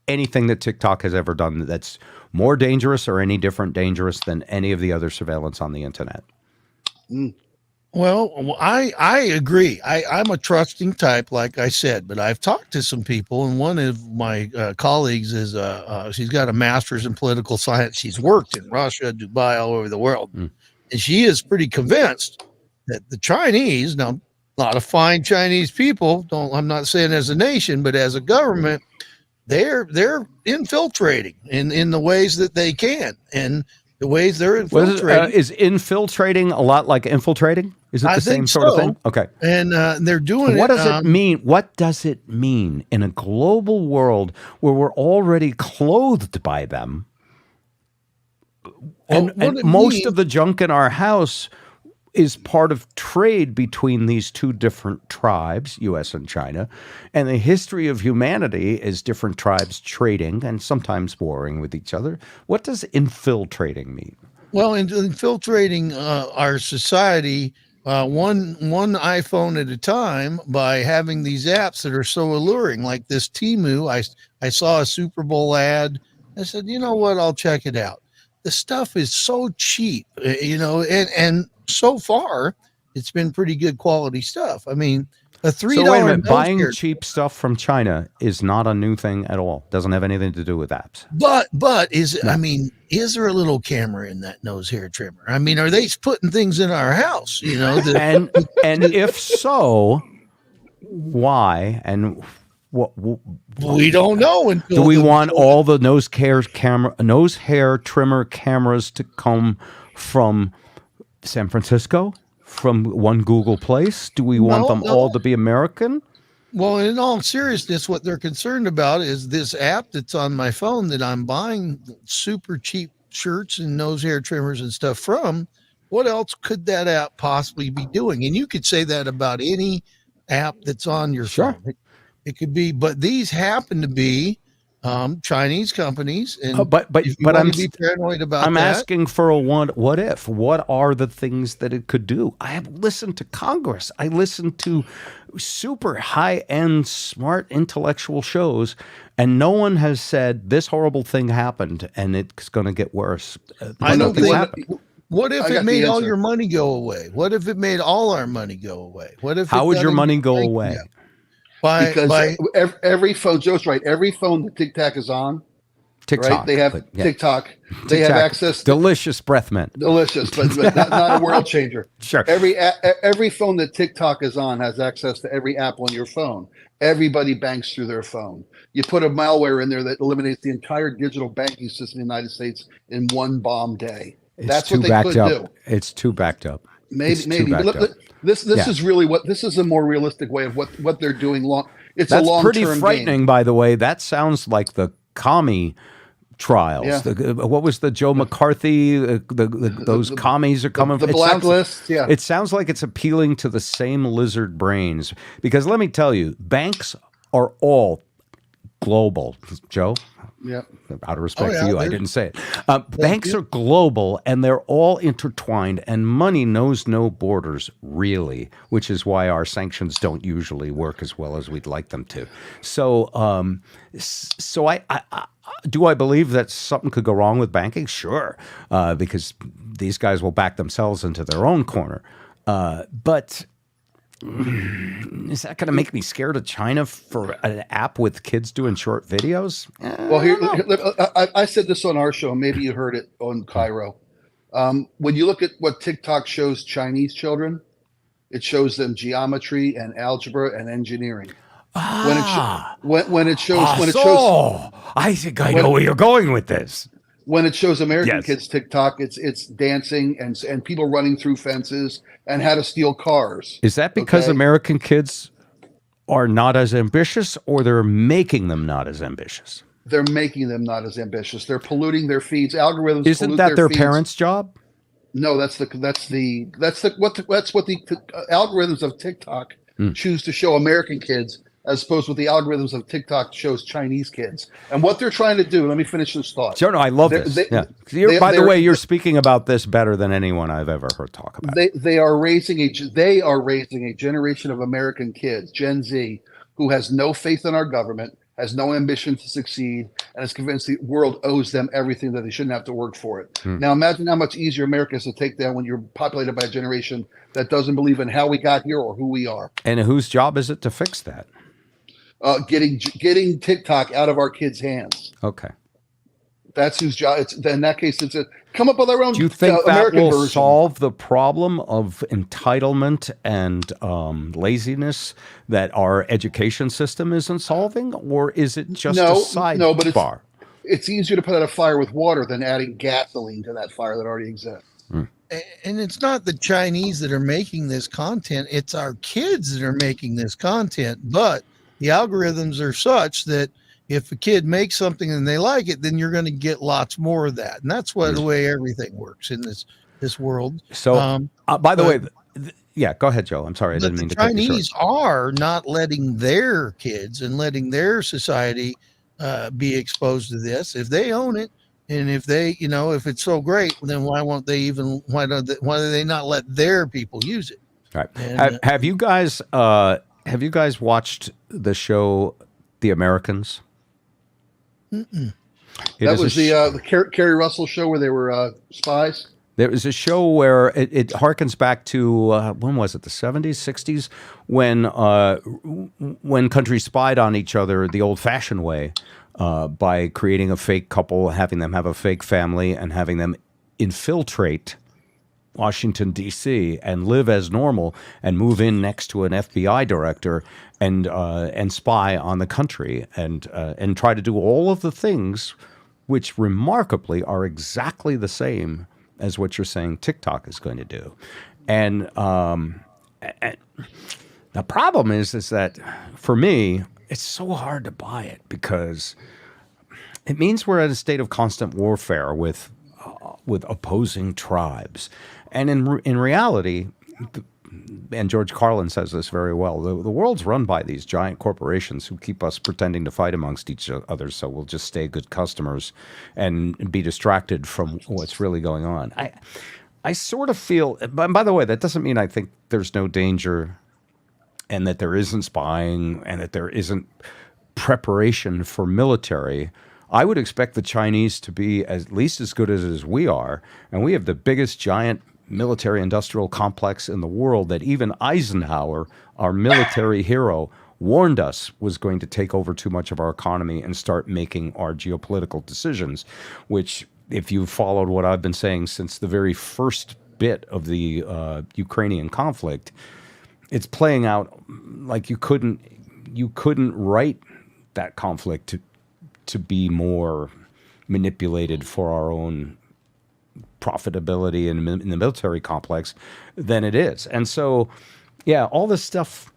anything that TikTok has ever done that's more dangerous or any different dangerous than any of the other surveillance on the internet. Well, I agree. I'm a trusting type, like I said, but I've talked to some people, and one of my colleagues is she's got a master's in political science. She's worked in Russia, Dubai, all over the world, and she is pretty convinced that the Chinese, now a lot of fine Chinese people, don't, I'm not saying as a nation, but as a government, they're infiltrating in the ways that they can, and the ways they're infiltrating. Is infiltrating a lot like infiltrating? Is it the same sort of thing? Okay. And they're doing what it. Does it mean? What does it mean in a global world where we're already clothed by them? And most of the junk in our house is part of trade between these two different tribes, U.S. and China. And the history of humanity is different tribes trading and sometimes warring with each other. What does infiltrating mean? Well, infiltrating our society one iPhone at a time by having these apps that are so alluring, like this Temu. I saw a Super Bowl ad. I said, you know what? I'll check it out. The stuff is so cheap, and so far it's been pretty good quality stuff. I mean, a $3 So wait a minute, buying cheap stuff from China is not a new thing at all. Doesn't have anything to do with apps. But is there a little camera in that nose hair trimmer? I mean, are they putting things in our house? And if so, why and what? We don't know. Do we want all the nose hair trimmer cameras to come from San Francisco, from one Google place? Do we want them all to be American? Well, in all seriousness, what they're concerned about is this app that's on my phone that I'm buying super cheap shirts and nose hair trimmers and stuff from. What else could that app possibly be doing? And you could say that about any app that's on your phone. It could be, but these happen to be Chinese companies. And but I'm be paranoid about I'm that, asking for a what if? What are the things that it could do? I have listened to Congress. I listened to super high-end, smart, intellectual shows, and no one has said this horrible thing happened and it's going to get worse. I don't think. What if it made all your money go away? What if it made all our money go away? What if? How would your money go away? Because every phone, Joe's right. Every phone that TikTok is on, TikTok, right? They have TikTok. They have access. Delicious breath mint. Delicious, but not a world changer. Sure. Every phone that TikTok is on has access to every app on your phone. Everybody banks through their phone. You put a malware in there that eliminates the entire digital banking system in the United States in one bomb day. That's what they could do. It's too backed up. Maybe. This is really this is a more realistic way of what they're doing. That's a long-term pretty frightening, game. by the way. That sounds like the commie trials. Yeah. What was the Joe McCarthy? Those commies are coming. The blacklist. Yeah. It sounds like it's appealing to the same lizard brains. Because let me tell you, banks are all global. Joe. Yeah. Out of respect for you, I didn't say it. Banks are global and they're all intertwined, and money knows no borders, really, which is why our sanctions don't usually work as well as we'd like them to. So, do I believe that something could go wrong with banking? Sure, because these guys will back themselves into their own corner. But is that going to make me scared of China for an app with kids doing short videos? Well, I said this on our show. Maybe you heard it on Cairo. When you look at what TikTok shows Chinese children, it shows them geometry and algebra and engineering. When it shows, I think I know where you're going with this. When it shows American kids TikTok, it's dancing and people running through fences and how to steal cars. Is that because American kids are not as ambitious, or they're making them not as ambitious? They're making them not as ambitious. They're polluting their feeds. Algorithms. Isn't that their parents' job? No, that's what the algorithms of TikTok choose to show American kids, as opposed to what the algorithms of TikTok shows Chinese kids. And what they're trying to do, let me finish this thought. Sure, no, I love this. By the way, you're speaking about this better than anyone I've ever heard talk about. They are raising a generation of American kids, Gen Z, who has no faith in our government, has no ambition to succeed, and is convinced the world owes them everything, that they shouldn't have to work for it. Now imagine how much easier America is to take down when you're populated by a generation that doesn't believe in how we got here or who we are. And whose job is it to fix that? Getting TikTok out of our kids' hands. Okay. That's whose job. In that case, it's come up with our own. Do you think that American will version. solve the problem of entitlement and laziness that our education system isn't solving, or is it just a sidebar? No, but it's easier to put out a fire with water than adding gasoline to that fire that already exists. And it's not the Chinese that are making this content. It's our kids that are making this content. But the algorithms are such that if a kid makes something and they like it, then you're going to get lots more of that. And that's the way everything works in this world. So, by the way, yeah, go ahead, Joe. I'm sorry. I didn't mean to cut you short. Chinese are not letting their kids and letting their society be exposed to this. If they own it, and if they, if it's so great, then why do they not let their people use it? All right. And, have you guys watched the show The Americans? Mm-mm. That was the Kerry Russell show where they were spies. There was a show where it harkens back to when was it, the 70s, 60s, when countries spied on each other the old-fashioned way by creating a fake couple, having them have a fake family, and having them infiltrate Washington, D.C. and live as normal and move in next to an FBI director and spy on the country and try to do all of the things which remarkably are exactly the same as what you're saying TikTok is going to do. And the problem is that for me, it's so hard to buy it because it means we're in a state of constant warfare with opposing tribes. And in reality, and George Carlin says this very well, the world's run by these giant corporations who keep us pretending to fight amongst each other so we'll just stay good customers and be distracted from what's really going on. I sort of feel, by the way, that doesn't mean I think there's no danger and that there isn't spying and that there isn't preparation for military. I would expect the Chinese to be at least as good as we are, and we have the biggest giant military-industrial complex in the world that even Eisenhower, our military hero, warned us was going to take over too much of our economy and start making our geopolitical decisions, which, if you followed what I've been saying since the very first bit of the Ukrainian conflict, it's playing out like you couldn't write that conflict to be more manipulated for our own profitability in the military complex than it is. And so, yeah, all this stuff.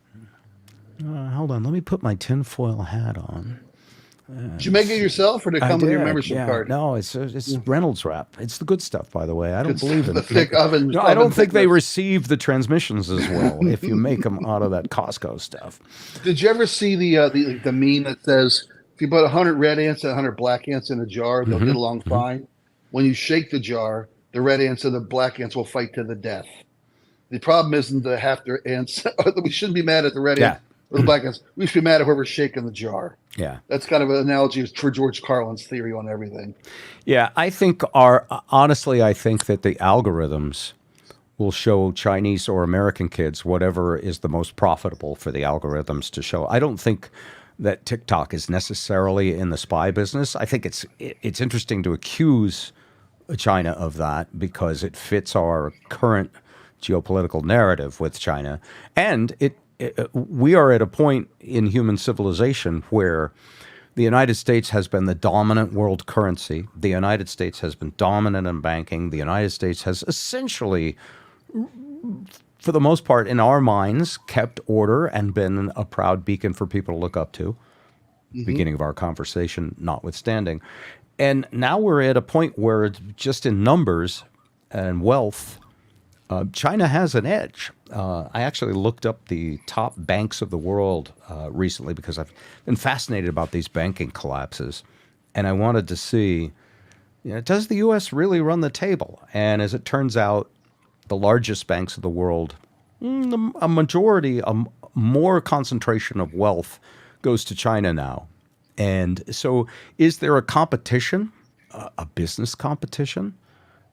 Hold on, let me put my tinfoil hat on. Did you make it yourself, or did it come with your membership card? No, it's Reynolds wrap. It's the good stuff, by the way. I don't believe in the thick oven. No, I don't think they receive the transmissions as well if you make them out of that Costco stuff. Did you ever see the meme that says if you put 100 red ants and 100 black ants in a jar, they'll get along fine? When you shake the jar, the red ants and the black ants will fight to the death. The problem isn't the half the ants. We shouldn't be mad at the red ants or the black ants. We should be mad at whoever's shaking the jar. Yeah, that's kind of an analogy for George Carlin's theory on everything. Yeah, I think honestly, I think that the algorithms will show Chinese or American kids whatever is the most profitable for the algorithms to show. I don't think that TikTok is necessarily in the spy business. I think it's interesting to accuse China of that because it fits our current geopolitical narrative with China, and we are at a point in human civilization where the United States has been the dominant world currency. The United States has been dominant in banking. The United States has essentially, for the most part, in our minds, kept order and been a proud beacon for people to look up to. Beginning of our conversation notwithstanding. And now we're at a point where just in numbers and wealth, China has an edge. I actually looked up the top banks of the world recently because I've been fascinated about these banking collapses. And I wanted to see, does the U.S. really run the table? And as it turns out, the largest banks of the world, a majority, more concentration of wealth goes to China now. And so is there a competition, a business competition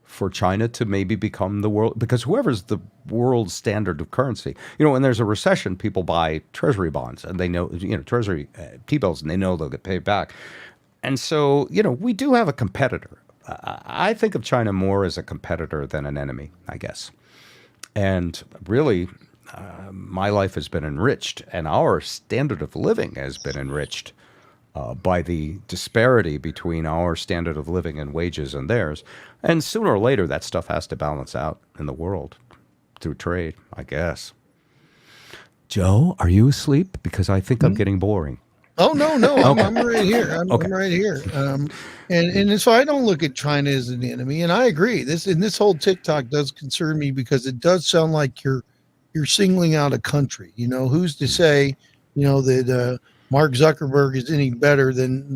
for China to maybe become the world? Because whoever's the world standard of currency, when there's a recession, people buy treasury bonds and they know, treasury T-bills, and they know they'll get paid back. And so, we do have a competitor. I think of China more as a competitor than an enemy, I guess. And really, my life has been enriched, and our standard of living has been enriched by the disparity between our standard of living and wages and theirs. And sooner or later, that stuff has to balance out in the world through trade, I guess. Joe, are you asleep? Because I think I'm getting boring. Oh, no. Okay. I'm right here. I'm right here. And so I don't look at China as an enemy. And I agree. This whole TikTok does concern me because it does sound like you're singling out a country. Who's to say, that Mark Zuckerberg is any better than,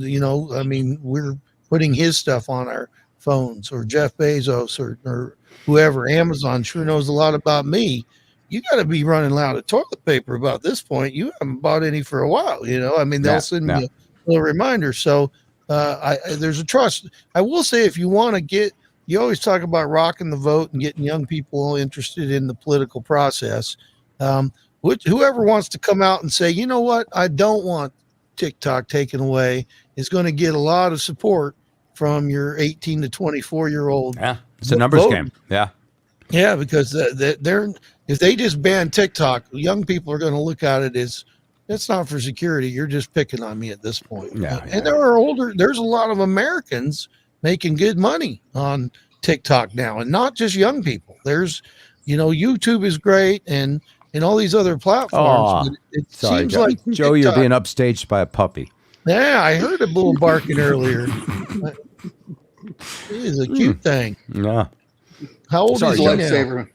we're putting his stuff on our phones, or Jeff Bezos or whoever. Amazon sure knows a lot about me. You got to be running out of toilet paper about this point. You haven't bought any for a while, they'll send you a little reminder. So there's a trust. I will say, if you want to you always talk about rocking the vote and getting young people interested in the political process. Whoever wants to come out and say, you know what, I don't want TikTok taken away, is going to get a lot of support from your 18 to 24-year-old. Yeah, it's a numbers game. Yeah. Yeah, because if they just ban TikTok, young people are going to look at it as, it's not for security. You're just picking on me at this point. Yeah, and there's a lot of Americans making good money on TikTok now, and not just young people. There's, YouTube is great, and all these other platforms. Oh, it sorry, seems Joe. like Joe, TikTok, you're being upstaged by a puppy. Yeah, I heard a little barking earlier. It is a cute thing. Yeah. How old is She's he a now? lifesaver.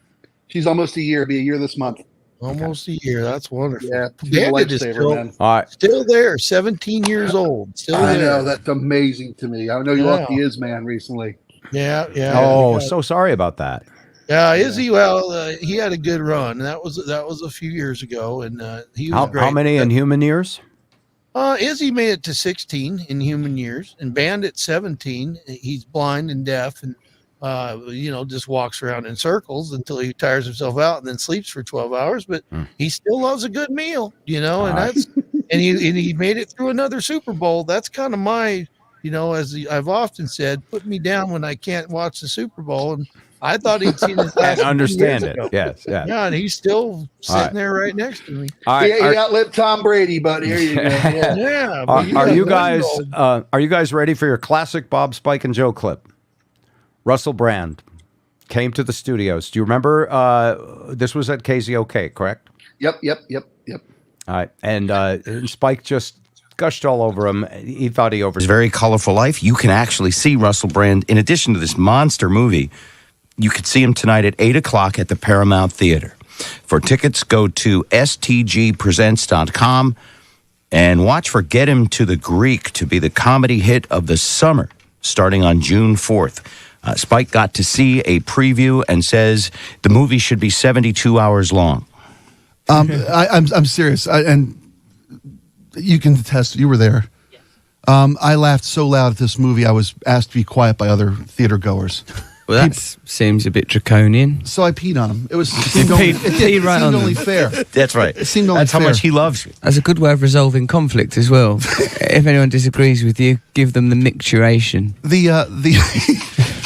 She's almost a year. Be a year this month. Almost a year. That's wonderful. Yeah, she's a Bandit is lifesaver, man. All right. still there, 17 years old. Still I there. know, that's amazing to me. I know you lost the Is Man recently. Yeah. Oh, so sorry about that. Yeah, Izzy. Well, he had a good run. That was a few years ago, and he was great. How many in human years? Izzy made it to 16 in human years, and Bandit 17. He's blind and deaf, and just walks around in circles until he tires himself out and then sleeps for 12 hours. But he still loves a good meal, and that's and he made it through another Super Bowl. That's kind of my, as I've often said, put me down when I can't watch the Super Bowl. And I thought he'd seen his last And understand it. ago. Yes. Yeah, and he's still sitting there right next to me. All right. He outlived Tom Brady, but here you go. Yeah. Yeah. Are you guys ready for your classic Bob, Spike, and Joe clip? Russell Brand came to the studios. Do you remember? This was at KZOK, correct? Yep. All right. And Spike just gushed all over him. He thought he His very colorful life. You can actually see Russell Brand in addition to this monster movie. You could see him tonight at 8 o'clock at the Paramount Theater. For tickets, go to stgpresents.com and watch for Get Him to the Greek to be the comedy hit of the summer, starting on June 4th. Spike got to see a preview and says the movie should be 72 hours long. I'm serious, and you can attest. You were there. Yes. I laughed so loud at this movie, I was asked to be quiet by other theater goers. Well, that seems a bit draconian. So I peed on him. It seemed only fair. That's right. It seemed only That's fair. how much he loves you. That's a good way of resolving conflict as well. If anyone disagrees with you, give them the micturition.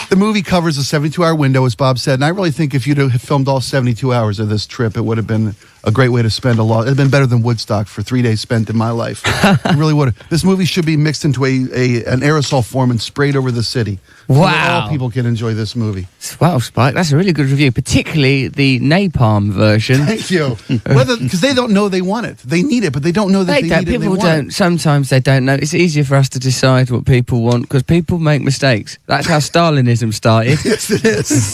The movie covers a 72-hour window, as Bob said, and I really think if you'd have filmed all 72 hours of this trip, it would have been a great way to spend a lot. It'd been better than Woodstock for 3 days spent in my life. It really would have. This movie should be mixed into an aerosol form and sprayed over the city. Wow. So that all people can enjoy this movie. Wow, Spike, that's a really good review, particularly the napalm version. Thank you. Because they don't know they want it. They need it, but they don't know that they need it. People don't. Sometimes they don't know. It's easier for us to decide what people want because people make mistakes. That's how Stalinism started. Yes, it is.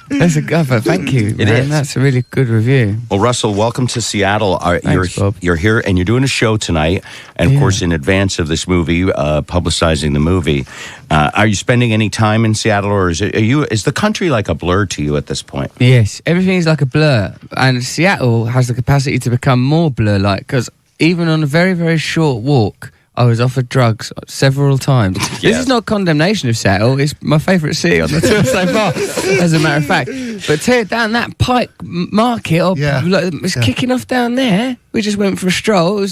That's a cover. Thank you, man. is. That's a really good review. Well, Russell, welcome to Seattle. Thanks, Bob. You're here and you're doing a show tonight. And, of course, in advance of this movie, publicizing the movie, are you spending any time in Seattle, or is the country like a blur to you at this point? Yes, everything is like a blur. And Seattle has the capacity to become more blur-like because even on a very, very short walk, I was offered drugs several times. This is not condemnation of Seattle. It's my favourite city on the tour so far, as a matter of fact. But tear down that Pike Market, it's kicking off down there. We just went for a stroll.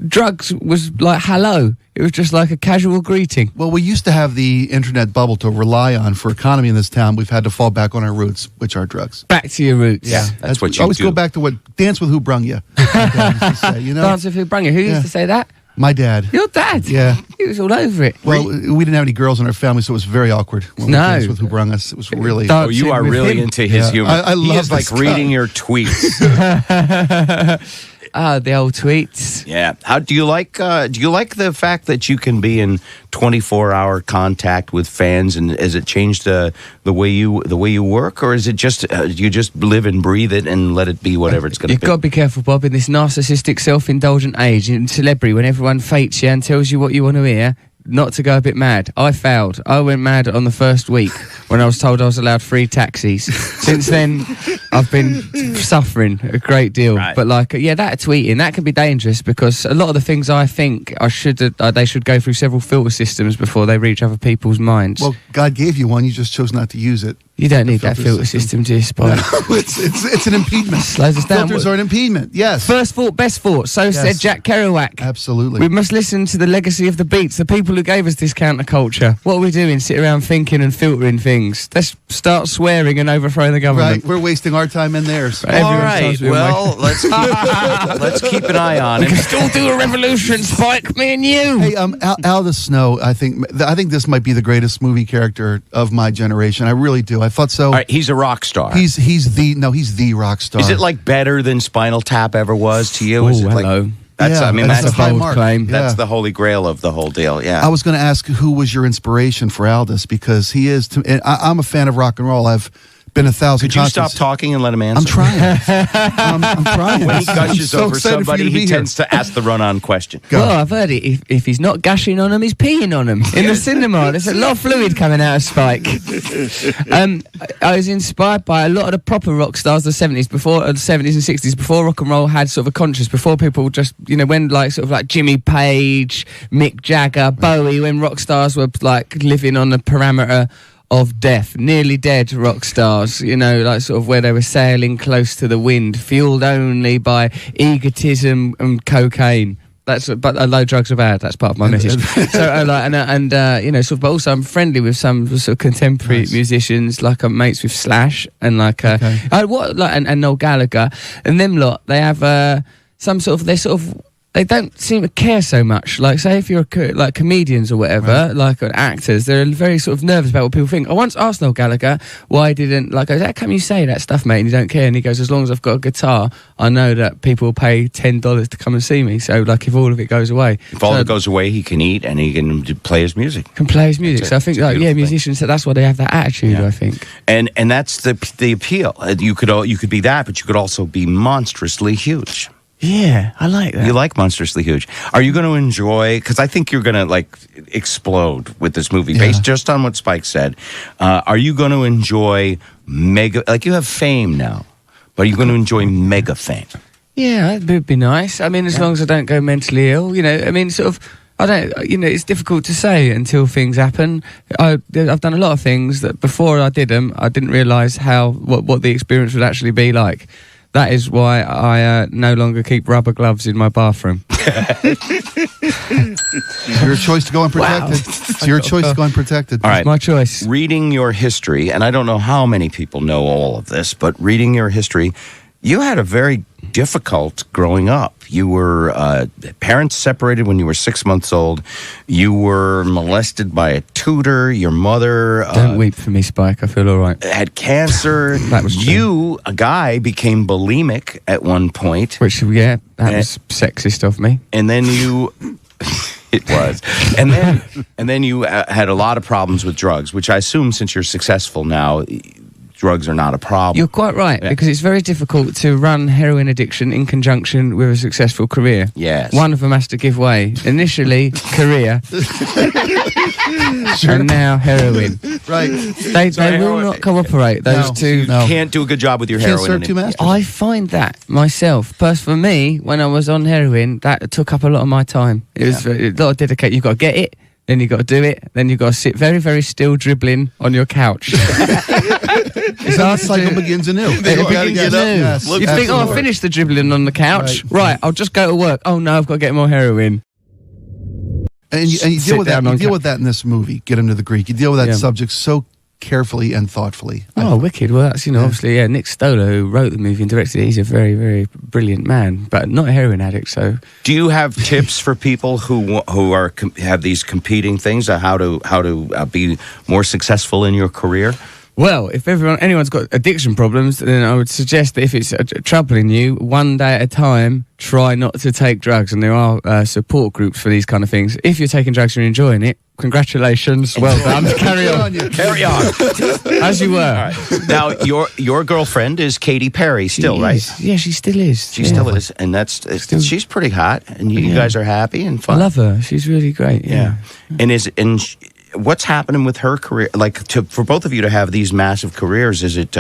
Drugs was like hello. It was just like a casual greeting. Well, we used to have the internet bubble to rely on for economy in this town. We've had to fall back on our roots, which are drugs. Back to your roots. Yeah, that's what you always do. Go back to what dance with who brung you. My dad used to say, Dance with who brung you. Who used to say that? My dad. Your dad? Yeah. He was all over it. Well, we didn't have any girls in our family, so it was very awkward. When we danced with who brung us. It was really. Oh, you are really into his humor. I love he is like this reading guy. your tweets. The old tweets. Yeah. How do you like the fact that you can be in 24-hour contact with fans, and has it changed the way you work, or is it just you just live and breathe it and let it be whatever it's going to You've be? got to be careful, Bob, in this narcissistic, self-indulgent age in celebrity, when everyone fates you and tells you what you want to hear, not to go a bit mad. I failed. I went mad on the first week when I was told I was allowed free taxis. Since then, I've been suffering a great deal. Right. But that tweeting, that can be dangerous, because a lot of the things I think they should go through several filter systems before they reach other people's minds. Well, God gave you one. You just chose not to use it. You don't need that filter system, do you, Spike? No, it's an impediment. Slows us down. Filters are an impediment. Yes. First thought, best thought. So said Jack Kerouac. Absolutely. We must listen to the legacy of the beats, the people who gave us this counterculture. What are we doing? Sit around thinking and filtering things. Let's start swearing and overthrowing the government. Right. We're wasting our time and theirs. All right. Well, let's keep an eye on We it. can still do a revolution, Spike, me and you. Hey, Aldous Snow, I think this might be the greatest movie character of my generation. I really do. I thought so. All right, he's a rock star. He's the rock star. Is it like better than Spinal Tap ever was to you? Oh, Is it hello. Like, that's that's the a high bold mark. claim. That's Yeah. the holy grail of the whole deal. Yeah. I was going to ask who was your inspiration for Aldous, because he is. I'm a fan of rock and roll. I've been 1,000 Could you concerts. stop talking and let him answer? I'm trying. I'm trying. When he gushes I'm so over excited for you somebody, to be he here. tends to ask the run-on question. Well, I've heard it. If he's not gushing on them, he's peeing on them. In the cinema, there's a lot of fluid coming out of Spike. I was inspired by a lot of the proper rock stars of the 70s, and 60s, before rock and roll had sort of a conscience, before people just, when like Jimmy Page, Mick Jagger, Bowie, when rock stars were like living on the parameter of death, nearly dead rock stars, where they were sailing close to the wind, fueled only by egotism and cocaine. But low drugs are bad. That's part of my message. But also I'm friendly with some sort of contemporary musicians, like I'm mates with Slash and and Noel Gallagher, and them lot. They have they don't seem to care so much. Like, say if you're comedians or whatever, or actors, they're very sort of nervous about what people think. I once asked Noel Gallagher why didn't, how come you say that stuff, mate, and you don't care? And he goes, as long as I've got a guitar, I know that people will pay $10 to come and see me. So, if all of it goes away. If all of it goes away, he can eat and he can play his music. So I think, musicians, that's why they have that attitude, I think. And that's the appeal. You could be that, but you could also be monstrously huge. Yeah, I like that. You like monstrously huge. Are you going to enjoy, because I think you're going to explode with this movie based just on what Spike said. Are you going to enjoy mega, you have fame now, but are you going to enjoy mega fame? Yeah, it would be nice. I mean, as long as I don't go mentally ill, I don't, it's difficult to say until things happen. I've done a lot of things that before I did them, I didn't realise what the experience would actually be like. That is why I no longer keep rubber gloves in my bathroom. It's your choice to go unprotected. It's your choice to go unprotected. All right. It's my choice. Reading your history, and I don't know how many people know all of this, but reading your history, you had a very difficult growing up. You were parents separated when you were 6 months old. You were molested by a tutor. Your mother don't weep for me, Spike. I feel all right. Had cancer. That was true. You, a guy, became bulimic at one point. Which, that was sexist of me. And then you... It was. And then you had a lot of problems with drugs, which I assume, since you're successful now, drugs are not a problem. You're quite right, because it's very difficult to run heroin addiction in conjunction with a successful career. Yes. One of them has to give way. Initially, career, and now heroin. Right. They will not cooperate, those two. You can't do a good job with your Can't heroin. serve two masters. I find that myself. First, for me, when I was on heroin, that took up a lot of my time. It was a lot of dedication. You've got to get it, then you've got to do it, then you've got to sit very, very still dribbling on your couch. It's our cycle begins anew. It begins anew. Yes. You think, I finished the dribbling on the couch. Right, I'll just go to work. Oh no, I've got to get more heroin. And you Sit deal with that. down You on deal with that in this movie. Get into the Greek. You deal with that subject so carefully and thoughtfully. Oh, wicked. Well, that's, obviously, Nick Stoller, who wrote the movie and directed it, he's a very, very brilliant man, but not a heroin addict, so... Do you have tips for people who are have these competing things, how to be more successful in your career? Well, if anyone's got addiction problems, then I would suggest that if it's troubling you, one day at a time, try not to take drugs. And there are support groups for these kind of things. If you're taking drugs and you're enjoying it, congratulations, well done. Carry on. Carry on. As you were. All right. Now, your girlfriend is Katy Perry still, right? Yeah, she still is. She still is, and she's pretty hot, and you guys are happy and fun. I love her. She's really great. Yeah. What's happening with her career? Like, for both of you to have these massive careers, is it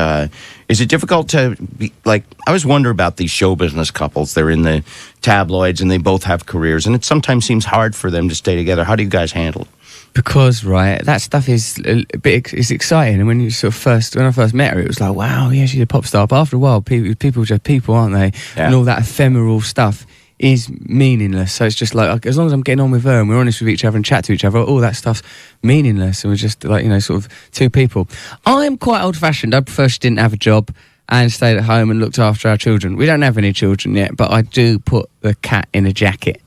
difficult to be like? I always wonder about these show business couples. They're in the tabloids and they both have careers, and it sometimes seems hard for them to stay together. How do you guys handle it? Because that stuff is it's exciting, and when I first met her, it was like, wow, yeah, she's a pop star. But after a while, people are just people, aren't they? Yeah. And all that ephemeral stuff is meaningless. So it's just like, as long as I'm getting on with her and we're honest with each other and chat to each other, all that stuff's meaningless, and we're just like, sort of two people. I'm quite old-fashioned. I prefer she didn't have a job and stayed at home and looked after our children. We don't have any children yet, but I do put the cat in a jacket.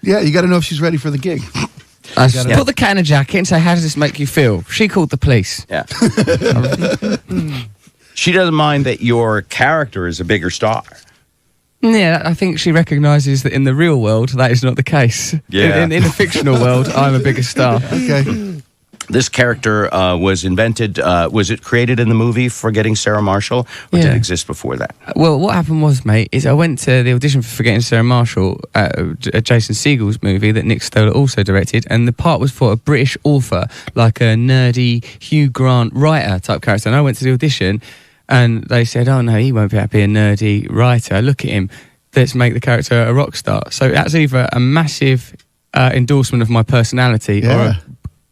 Yeah, you got to know if she's ready for the gig. I put the cat in a jacket and say, how does this make you feel? She called the police. Yeah. She doesn't mind that your character is a bigger star. Yeah, I think she recognises that in the real world, that is not the case. Yeah. In the fictional world, I'm a bigger star. Okay. This character was invented, was it created in the movie Forgetting Sarah Marshall, or did it exist before that? Well, what happened was, mate, is I went to the audition for Forgetting Sarah Marshall, Jason Segel's movie that Nick Stoller also directed, and the part was for a British author, like a nerdy Hugh Grant writer type character. And I went to the audition, and they said, oh no, he won't be happy, a nerdy writer. Look at him. Let's make the character a rock star. So that's either a massive endorsement of my personality or a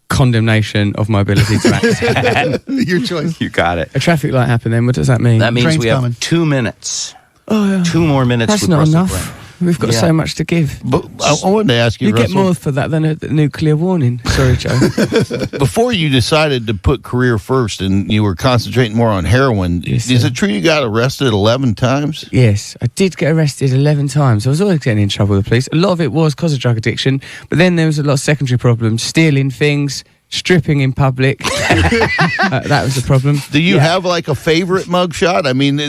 condemnation of my ability to act. Your choice. You got it. A traffic light happened then. What does that mean? That means Train's we have coming. 2 minutes. Oh, yeah. 2 more minutes. That's with not Russell enough. Brand. We've got so much to give. But I wanted to ask you, You get Russell, more for that than a nuclear warning. Sorry, Joe. before you decided to put career first and you were concentrating more on heroin, Yes, is sir. it true you got arrested 11 times? Yes, I did get arrested 11 times. I was always getting in trouble with the police. A lot of it was because of drug addiction, but then there was a lot of secondary problems, stealing things, stripping in public. That was the problem. Do you have like a favorite mugshot? I mean, the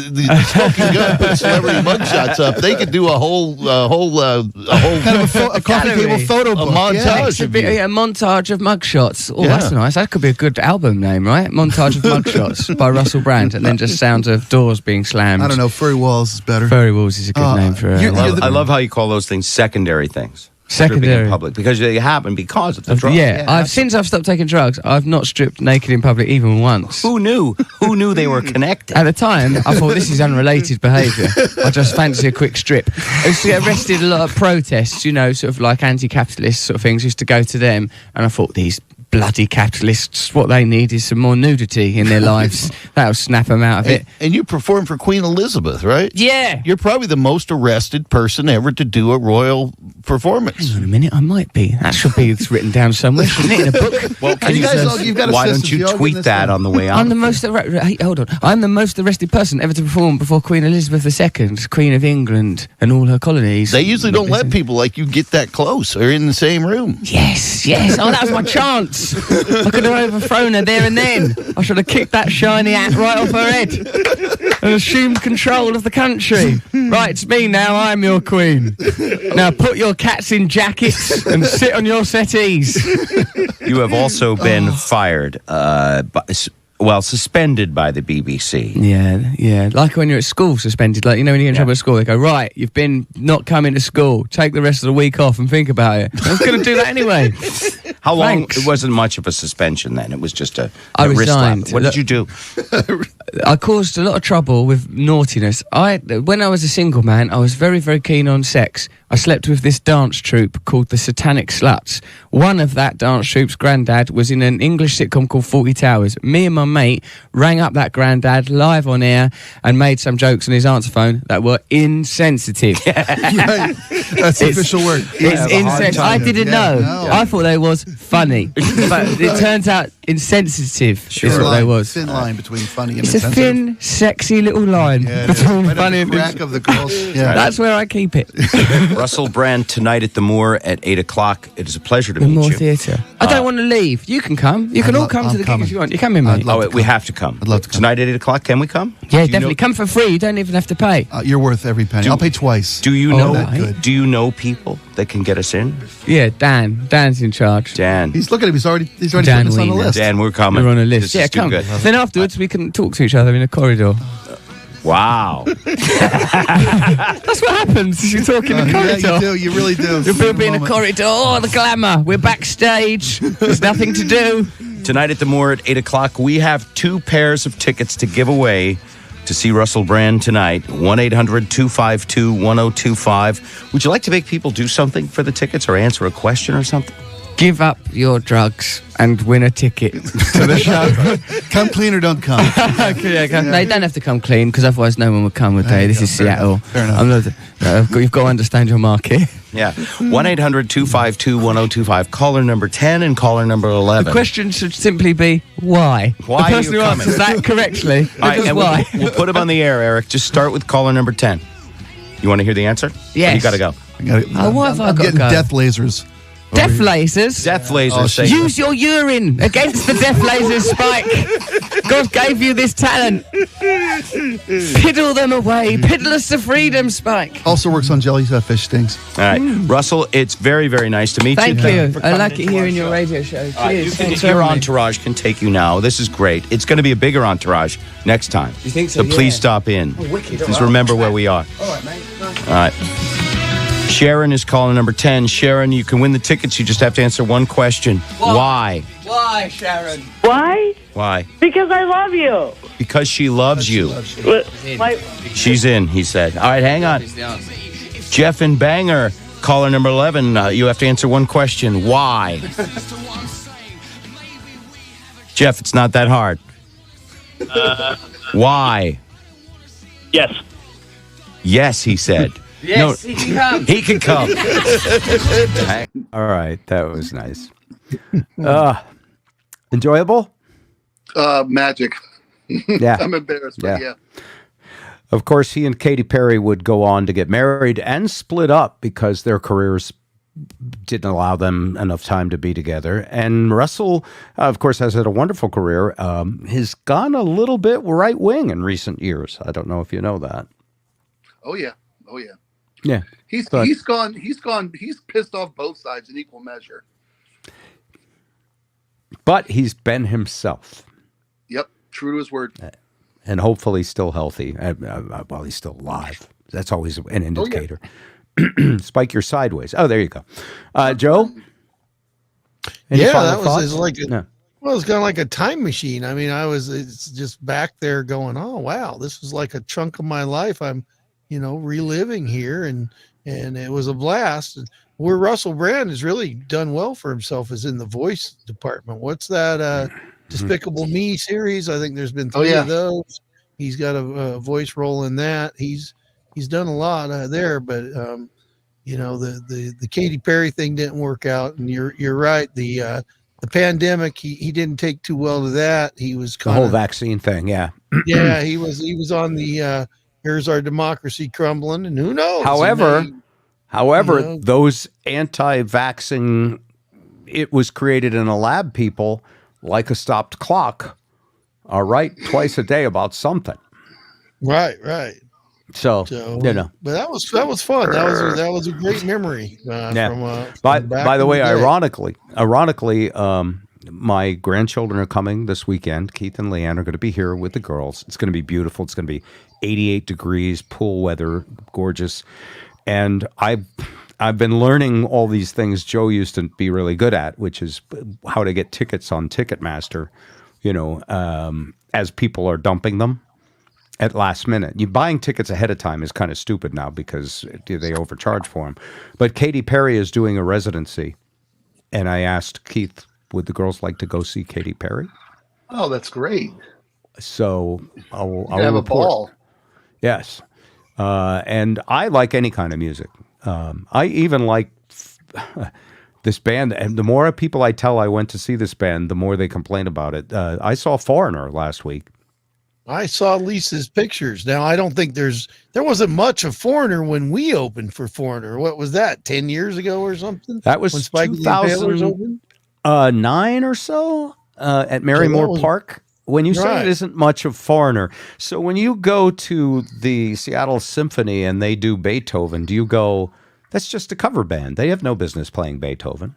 Smoking Gun put celebrity mugshots up. They could do a whole Kind of a coffee table photo book. montage of you. A montage of mugshots. Oh, that's nice. That could be a good album name, right? Montage of mugshots by Russell Brand, and then just sounds of doors being slammed. I don't know. Furry Walls is better. Furry Walls is a good name for it. I love how you call those things secondary things. Stripping Secondary. in public, because they happen because of the drugs. Yeah, since I've stopped taking drugs, I've not stripped naked in public even once. Who knew? Who knew they were connected? At the time, I thought this is unrelated behaviour. I just fancy a quick strip. I used to get arrested a lot of protests, sort of like anti-capitalist sort of things. Used to go to them, and I thought these bloody capitalists, what they need is some more nudity in their lives. That'll snap them out of it. And you performed for Queen Elizabeth, right? Yeah. You're probably the most arrested person ever to do a royal performance. Hang on a minute, I might be. That should be written down somewhere, shouldn't it, in a book? Well, You guys all- you've got a why system, don't you all get tweet this that done. on the way out? I'm the most hold on. I'm the most arrested person ever to perform before Queen Elizabeth II, Queen of England, and all her colonies. They usually don't let people like you get that close or in the same room. Yes. Oh, that was my chance. I could have overthrown her there and then. I should have kicked that shiny hat right off her head. and assumed control of the country. Right, it's me now. I'm your queen. Now put your cats in jackets and sit on your settees. You have also been fired, suspended by the BBC. Yeah. Like when you're at school, suspended. Like, you know, when you get in trouble at school, they go, right, you've been not coming to school. Take the rest of the week off and think about it. I was going to do that anyway. How long? Thanks. It wasn't much of a suspension then. It was just a I wrist slap. resigned. What did you do? I caused a lot of trouble with naughtiness. When I was a single man, I was very, very keen on sex. I slept with this dance troupe called the Satanic Sluts. One of that dance troupe's granddad was in an English sitcom called 40 Towers. Me and my mate rang up that granddad live on air and made some jokes on his answer phone that were insensitive. Right. That's the official word. It's insensitive. I didn't know. No. I thought they was funny. But it turns out insensitive is what they was. Thin line between funny and It's a insensitive. thin, sexy little line between Right funny at and the crack of the girls. Yeah. That's where I keep it. Russell Brand tonight at the Moor at 8 o'clock. It is a pleasure to The meet Moore you. Theatre. I don't want to leave. You can come. You can all come to the gig if you want. You come in, mate. We have to come. I'd love to come. Tonight at 8 o'clock, can we come? Yeah, Do you definitely. know- Come for free. You don't even have to pay. You're worth every penny. I'll pay twice. Do you Oh, know? that good. Do you know people that can get us in? Yeah, Dan. Dan's in charge. Dan. Look at him. He's already Dan putting us on the Wiener. list. Dan, we're coming. We're on a list. This Yeah, is too come. good. Then afterwards we can talk to each other in a corridor. Wow. That's what happens. You talk in a corridor. Yeah, you do. You really do. You'll be in a corridor. Oh, the glamour. We're backstage. There's nothing to do. Tonight at the Moor at 8 o'clock, we have 2 pairs of tickets to give away to see Russell Brand tonight. 1-800-252-1025. Would you like to make people do something for the tickets or answer a question or something? Give up your drugs and win a ticket to the show. Come clean or don't come. Okay, They don't have to come clean because otherwise no one would come, would they? This is Seattle. Fair enough. You've got to understand your market. Yeah. 1-800-252-1025. Caller number 10 and caller number 11. The question should simply be, why? Why the are person you who coming? answers that correctly. All right, Just and why? we'll put him on the air, Eric. Just start with caller number 10. You want to hear the answer? Yes. Or you got to go. Why have I I'm got to getting go? death lasers. Death lasers? Death laser. Oh, say Use your urine against the death lasers, Spike. God gave you this talent. Piddle them away. Piddle us to freedom, Spike. Also works on jellyfish stings. All right. Russell, it's very, very nice to meet Thank you. you. I like it hearing your radio show. Cheers. Your entourage can take you now. This is great. It's going to be a bigger entourage next time. You think so? Please stop in. Please remember where we are. All right, mate. All right. Sharon is calling number 10. Sharon, you can win the tickets. You just have to answer one question. Why? Why, Sharon? Why? Why? Because I love you. Because she loves you. My, She's in, he said. All right, hang on. Jeff and Banger, caller number 11. You have to answer one question. Why? Jeff, it's not that hard. Why? Yes. Yes, he said. Yes, he can come. He can come. All right, that was nice. Enjoyable? Magic. Yeah. I'm embarrassed, but yeah. Of course, he and Katy Perry would go on to get married and split up because their careers didn't allow them enough time to be together. And Russell, of course, has had a wonderful career. He's gone a little bit right wing in recent years. I don't know if you know that. Oh yeah. Yeah. He's pissed off both sides in equal measure. But he's been himself. Yep. True to his word. And hopefully still healthy. While he's still alive. That's always an indicator. Spike, you're sideways. Oh, there you go. Joe? Any Yeah, final that was thoughts? it's like No. well, it's kind of like a time machine. I mean, it's just back there going, oh wow, this was like a chunk of my life. I'm, reliving here, and it was a blast. Where Russell Brand has really done well for himself is in the voice department. What's that? Despicable Me series. I think there's been 3 of those. He's got a voice role in that. He's done a lot there, but the Katy Perry thing didn't work out. And you're right. The pandemic, he didn't take too well to that. He was The whole vaccine thing, yeah. yeah, he was on the here's our democracy crumbling, and who knows? However, those anti-vaxxing, it was created in a lab people, like a stopped clock, are right twice a day about something. Right, right. So you know. But that was fun. That was a great memory. Yeah. From By the way, day. ironically, my grandchildren are coming this weekend. Keith and Leanne are going to be here with the girls. It's going to be beautiful. It's going to be 88 degrees, pool weather, gorgeous. And I've been learning all these things Joe used to be really good at, which is how to get tickets on Ticketmaster, as people are dumping them at last minute. You buying tickets ahead of time is kind of stupid now because they overcharge for them. But Katy Perry is doing a residency, and I asked Keith, would the girls like to go see Katy Perry? Oh, that's great. So I'll have a report. ball. Yes. And I like any kind of music. I even like this band. And the more people I tell I went to see this band, the more they complain about it. I saw Foreigner last week. I saw Lisa's pictures. Now, I don't think there wasn't much of Foreigner when we opened for Foreigner. What was that, 10 years ago or something? That was when Spike Lee Taylor's opened? 2009 or so at Marymore Park. When you say it isn't much of Foreigner, so when you go to the Seattle Symphony and they do Beethoven, do you go, that's just a cover band. They have no business playing Beethoven.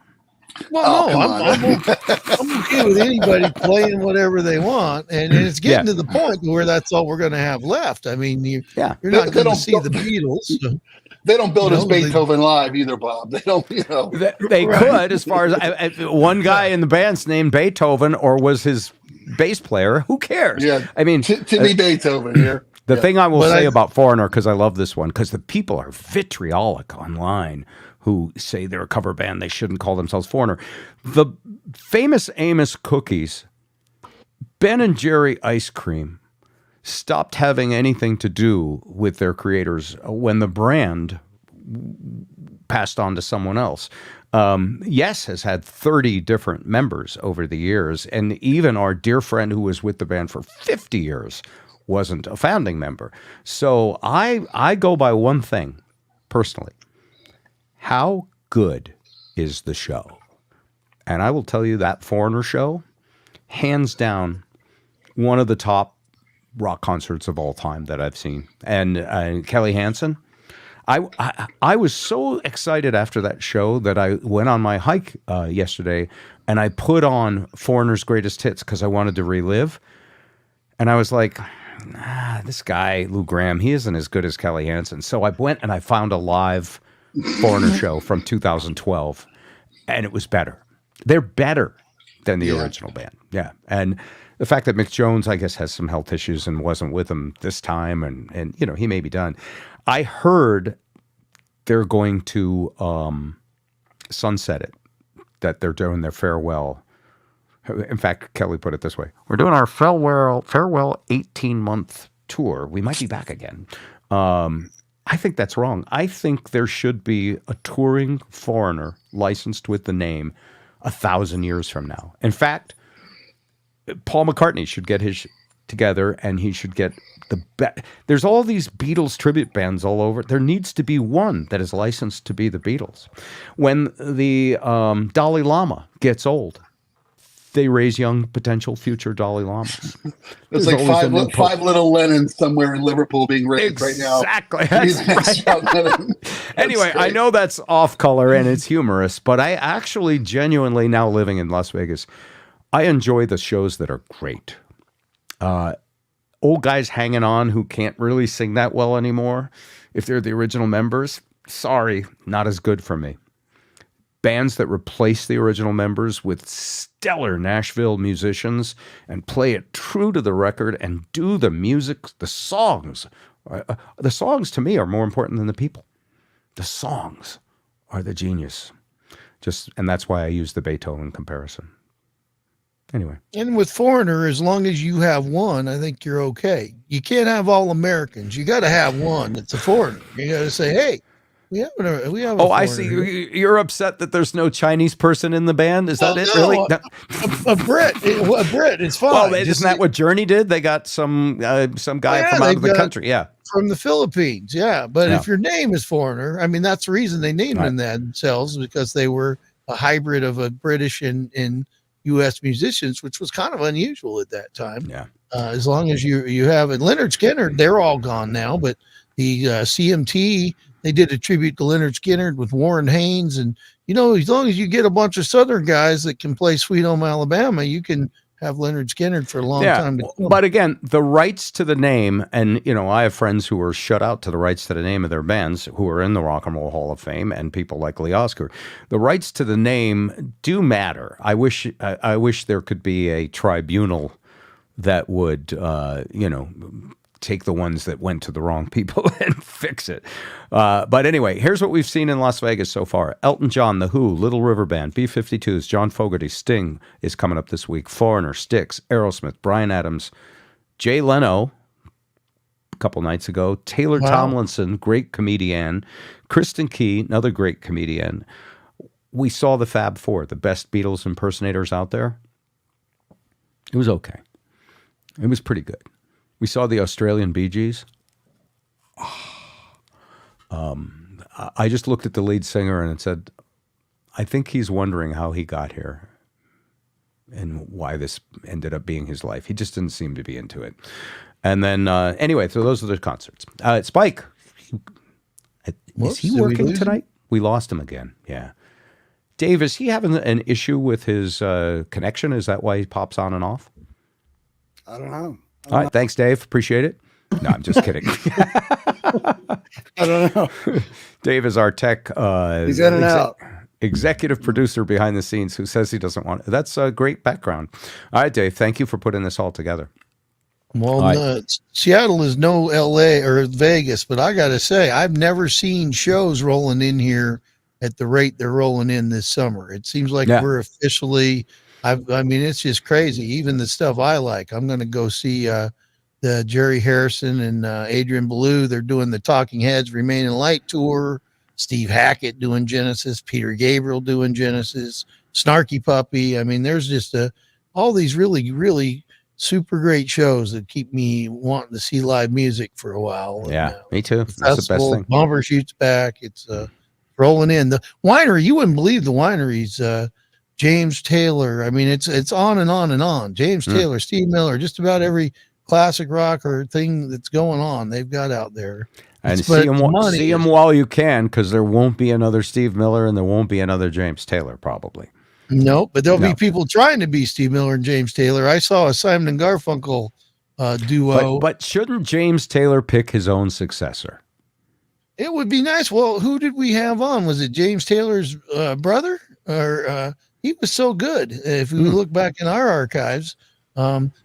Well, I'm okay with anybody playing whatever they want, and it's getting to the point where that's all we're going to have left. I mean, you're not going to see the Beatles. So. They don't build as Beethoven live either, Bob. They don't, They could, as far as one guy in the band's named Beethoven, or was his bass player. Who cares? Yeah, I mean, Timmy Beethoven here. The thing I will say about Foreigner, because I love this one, because the people are vitriolic online who say they're a cover band, they shouldn't call themselves Foreigner. The famous Amos cookies, Ben and Jerry ice cream, stopped having anything to do with their creators when the brand passed on to someone else. Yes has had 30 different members over the years, and even our dear friend who was with the band for 50 years wasn't a founding member. So I go by one thing, personally. How good is the show? And I will tell you that Foreigner show, hands down, one of the top rock concerts of all time that I've seen. And Kelly Hansen, I was so excited after that show that I went on my hike yesterday and I put on Foreigner's Greatest Hits because I wanted to relive. And I was like, this guy, Lou Gramm, he isn't as good as Kelly Hansen. So I went and I found a live Foreigner show from 2012, and it was better. They're better than the original band. Yeah. And the fact that Mick Jones, I guess, has some health issues and wasn't with them this time, and he may be done. I heard they're going to sunset it, that they're doing their farewell. In fact, Kelly put it this way: we're doing our farewell 18-month tour. We might be back again. I think that's wrong. I think there should be a touring Foreigner licensed with the name 1,000 years from now. In fact, Paul McCartney should get his together, and he should get there's all these Beatles tribute bands all over. There needs to be one that is licensed to be the Beatles. When the Dalai Lama gets old, they raise young potential future Dalai Lamas. There's like five little Lennons somewhere in Liverpool being raised right now. Exactly. Anyway, I know that's off color and it's humorous, but I actually genuinely, now living in Las Vegas, I enjoy the shows that are great. Old guys hanging on who can't really sing that well anymore, if they're the original members, sorry, not as good for me. Bands that replace the original members with stellar Nashville musicians and play it true to the record and do the music, the songs. The songs to me are more important than the people. The songs are the genius. And that's why I use the Beethoven comparison. Anyway. And with Foreigner, as long as you have one, I think you're okay. You can't have all Americans. You got to have one that's a foreigner. You got to say, hey, we have a I see. You're upset that there's no Chinese person in the band. Is that it? No, really? A Brit. A Brit. It's fine. Well, isn't that what Journey did? They got some guy from out of the country. Yeah, from the Philippines. Yeah, but if your name is Foreigner, I mean, that's the reason they named them that themselves, because they were a hybrid of a British and U.S. musicians, which was kind of unusual at that time. Yeah. As long as you have it. Leonard Skinner, they're all gone now, but the CMT, they did a tribute to Leonard Skinner with Warren Haynes. And, as long as you get a bunch of Southern guys that can play Sweet Home Alabama, you can have Leonard Skinner for a long time to come. But again, the rights to the name, and I have friends who were shut out to the rights to the name of their bands who are in the Rock and Roll Hall of Fame, and people like Lee Oscar. The rights to the name do matter. I wish there could be a tribunal that would, take the ones that went to the wrong people and fix it. But anyway, here's what we've seen in Las Vegas so far. Elton John, The Who, Little River Band, B-52s, John Fogerty, Sting is coming up this week, Foreigner, Styx, Aerosmith, Bryan Adams, Jay Leno a couple nights ago, Taylor Tomlinson, great comedian, Kristen Key, another great comedian. We saw the Fab Four, the best Beatles impersonators out there. It was okay. It was pretty good. We saw the Australian Bee Gees. I just looked at the lead singer and said, I think he's wondering how he got here and why this ended up being his life. He just didn't seem to be into it. And then, anyway, so those are the concerts. Spike, is he working tonight? We lost him again. Yeah. Dave, is he having an issue with his connection? Is that why he pops on and off? I don't know. All right. Thanks, Dave. Appreciate it. No, I'm just kidding. I don't know. Dave is our tech He's in and out. Executive producer behind the scenes who says he doesn't want it. That's a great background. All right, Dave. Thank you for putting this all together. Well, Seattle is no LA or Vegas, but I got to say, I've never seen shows rolling in here at the rate they're rolling in this summer. It seems like we're officially... I mean, it's just crazy. Even the stuff I like. I'm going to go see the Jerry Harrison and Adrian Belew. They're doing the Talking Heads Remain in Light tour. Steve Hackett doing Genesis. Peter Gabriel doing Genesis. Snarky Puppy. I mean, there's just all these really, really super great shows that keep me wanting to see live music for a while. Yeah, me too. That's the best thing. Bumper Shoots back. It's rolling in. The winery, you wouldn't believe the wineries. James Taylor. I mean, it's on and on and on. James Taylor, Steve Miller, just about every classic rock or thing that's going on, they've got out there. And see them while you can, because there won't be another Steve Miller and there won't be another James Taylor, probably. No, but there'll be people trying to be Steve Miller and James Taylor. I saw a Simon and Garfunkel duo. But shouldn't James Taylor pick his own successor? It would be nice. Well, who did we have on? Was it James Taylor's brother? Or he was so good. If we look back in our archives,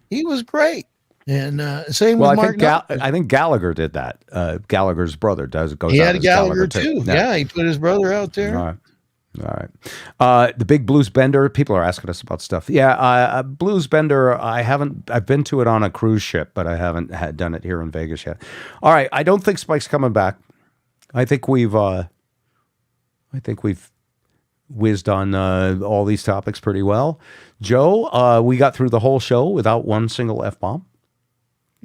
he was great. And same with Mark. I think Gallagher did that. Gallagher's brother goes. He had a Gallagher too. Yeah, he put his brother out there. All right. The Big Blues Bender. People are asking us about stuff. Yeah, Blues Bender. I've been to it on a cruise ship, but I haven't done it here in Vegas yet. All right. I don't think Spike's coming back. I think we've whizzed on all these topics pretty well. Joe, we got through the whole show without one single F-bomb.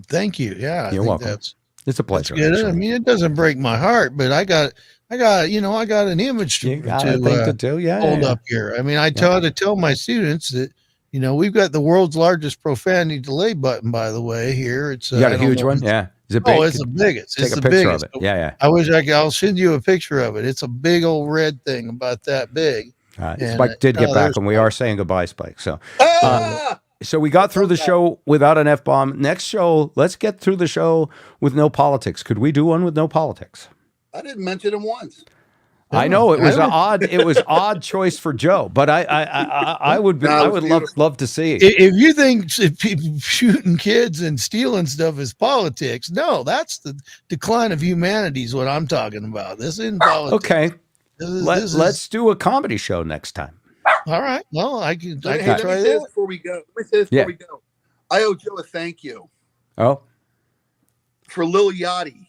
Thank you. Yeah, you're welcome. It's a pleasure. That's good. I mean, it doesn't break my heart, but I got an image to do. Hold up here. I mean, I try to tell my students that, we've got the world's largest profanity delay button, by the way, here. It's you got a huge one? Yeah. Is it big? Oh, it's the biggest. Take a picture of it. Yeah. I wish I'll send you a picture of it. It's a big old red thing about that big. Spike did get back, and we are saying goodbye, Spike. So, so we got through the show without an F-bomb. Next show, let's get through the show with no politics. Could we do one with no politics? I didn't mention him once. I know it was odd choice for Joe, but I would love to see it. If you think people shooting kids and stealing stuff is politics, no, that's the decline of humanity is what I'm talking about. This isn't politics. Okay, let's do a comedy show next time. All right. Well, I can try that. Let me say this before we go. I owe Joe a thank you. Oh, for Lil Yachty.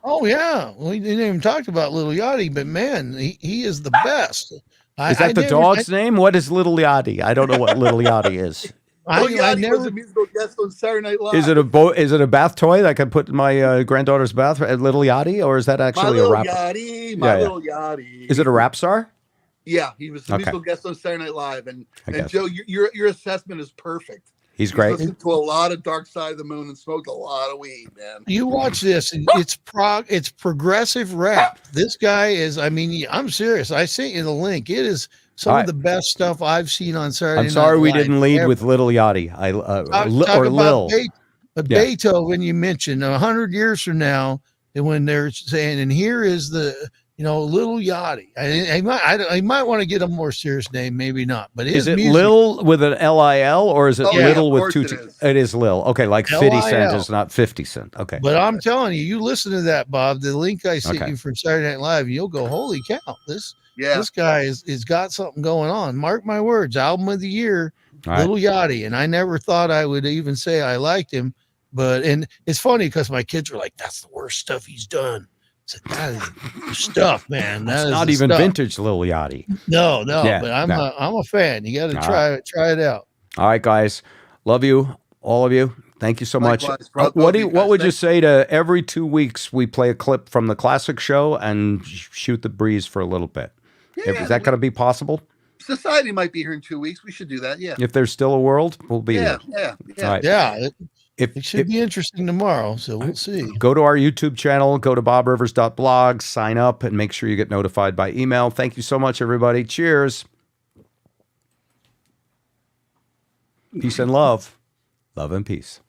Oh, yeah. We didn't even talk about Little Yachty, but man, he is the best. Is that the dog's name? What is Little Yachty? I don't know what Little Yachty is. Lil Yachty was a musical guest on Saturday Night Live. Is it a bath toy that I can put in my granddaughter's bath? Little Yachty, or is that actually a rap? Little Yachty. Is it a rap star? Yeah, he was a musical guest on Saturday Night Live, and Joe, your assessment is perfect. He's great. Listened to a lot of Dark Side of the Moon and smoked a lot of weed, man. You watch this, and it's progressive rap. This guy is, I mean, I'm serious. I sent you the link. It is some of the best stuff I've seen on Saturday Night I'm sorry we Live didn't lead ever. with Little Yachty. Or Lil. Beethoven, you mentioned 100 years from now, and when they're saying, and here is the, Little Yachty. I might want to get a more serious name, maybe not. But is it Lil with an Lil, or is it Little with two T? It is Lil. Okay, like 50 Cent is not 50 Cent. Okay. But I'm telling you, you listen to that, Bob. The link I sent you from Saturday Night Live, you'll go, holy cow! This guy is got something going on. Mark my words. Album of the year, Little Yachty. And I never thought I would even say I liked him. And it's funny because my kids were like, "That's the worst stuff he's done." I said, "That is stuff, man. That's not even vintage Lil Yachty." No, but I'm a fan. You got to try it out. All right, guys, love you, all of you. Thank you so much. What would you say to every 2 weeks we play a clip from the classic show and shoot the breeze for a little bit? Is that going to be possible? Society might be here in 2 weeks. We should do that. Yeah. If there's still a world, we'll be there. Yeah. All right. Yeah. It should be interesting tomorrow, so we'll see. Go to our YouTube channel, go to bobrivers.blog, sign up, and make sure you get notified by email. Thank you so much, everybody. Cheers. Peace and love. Love and peace.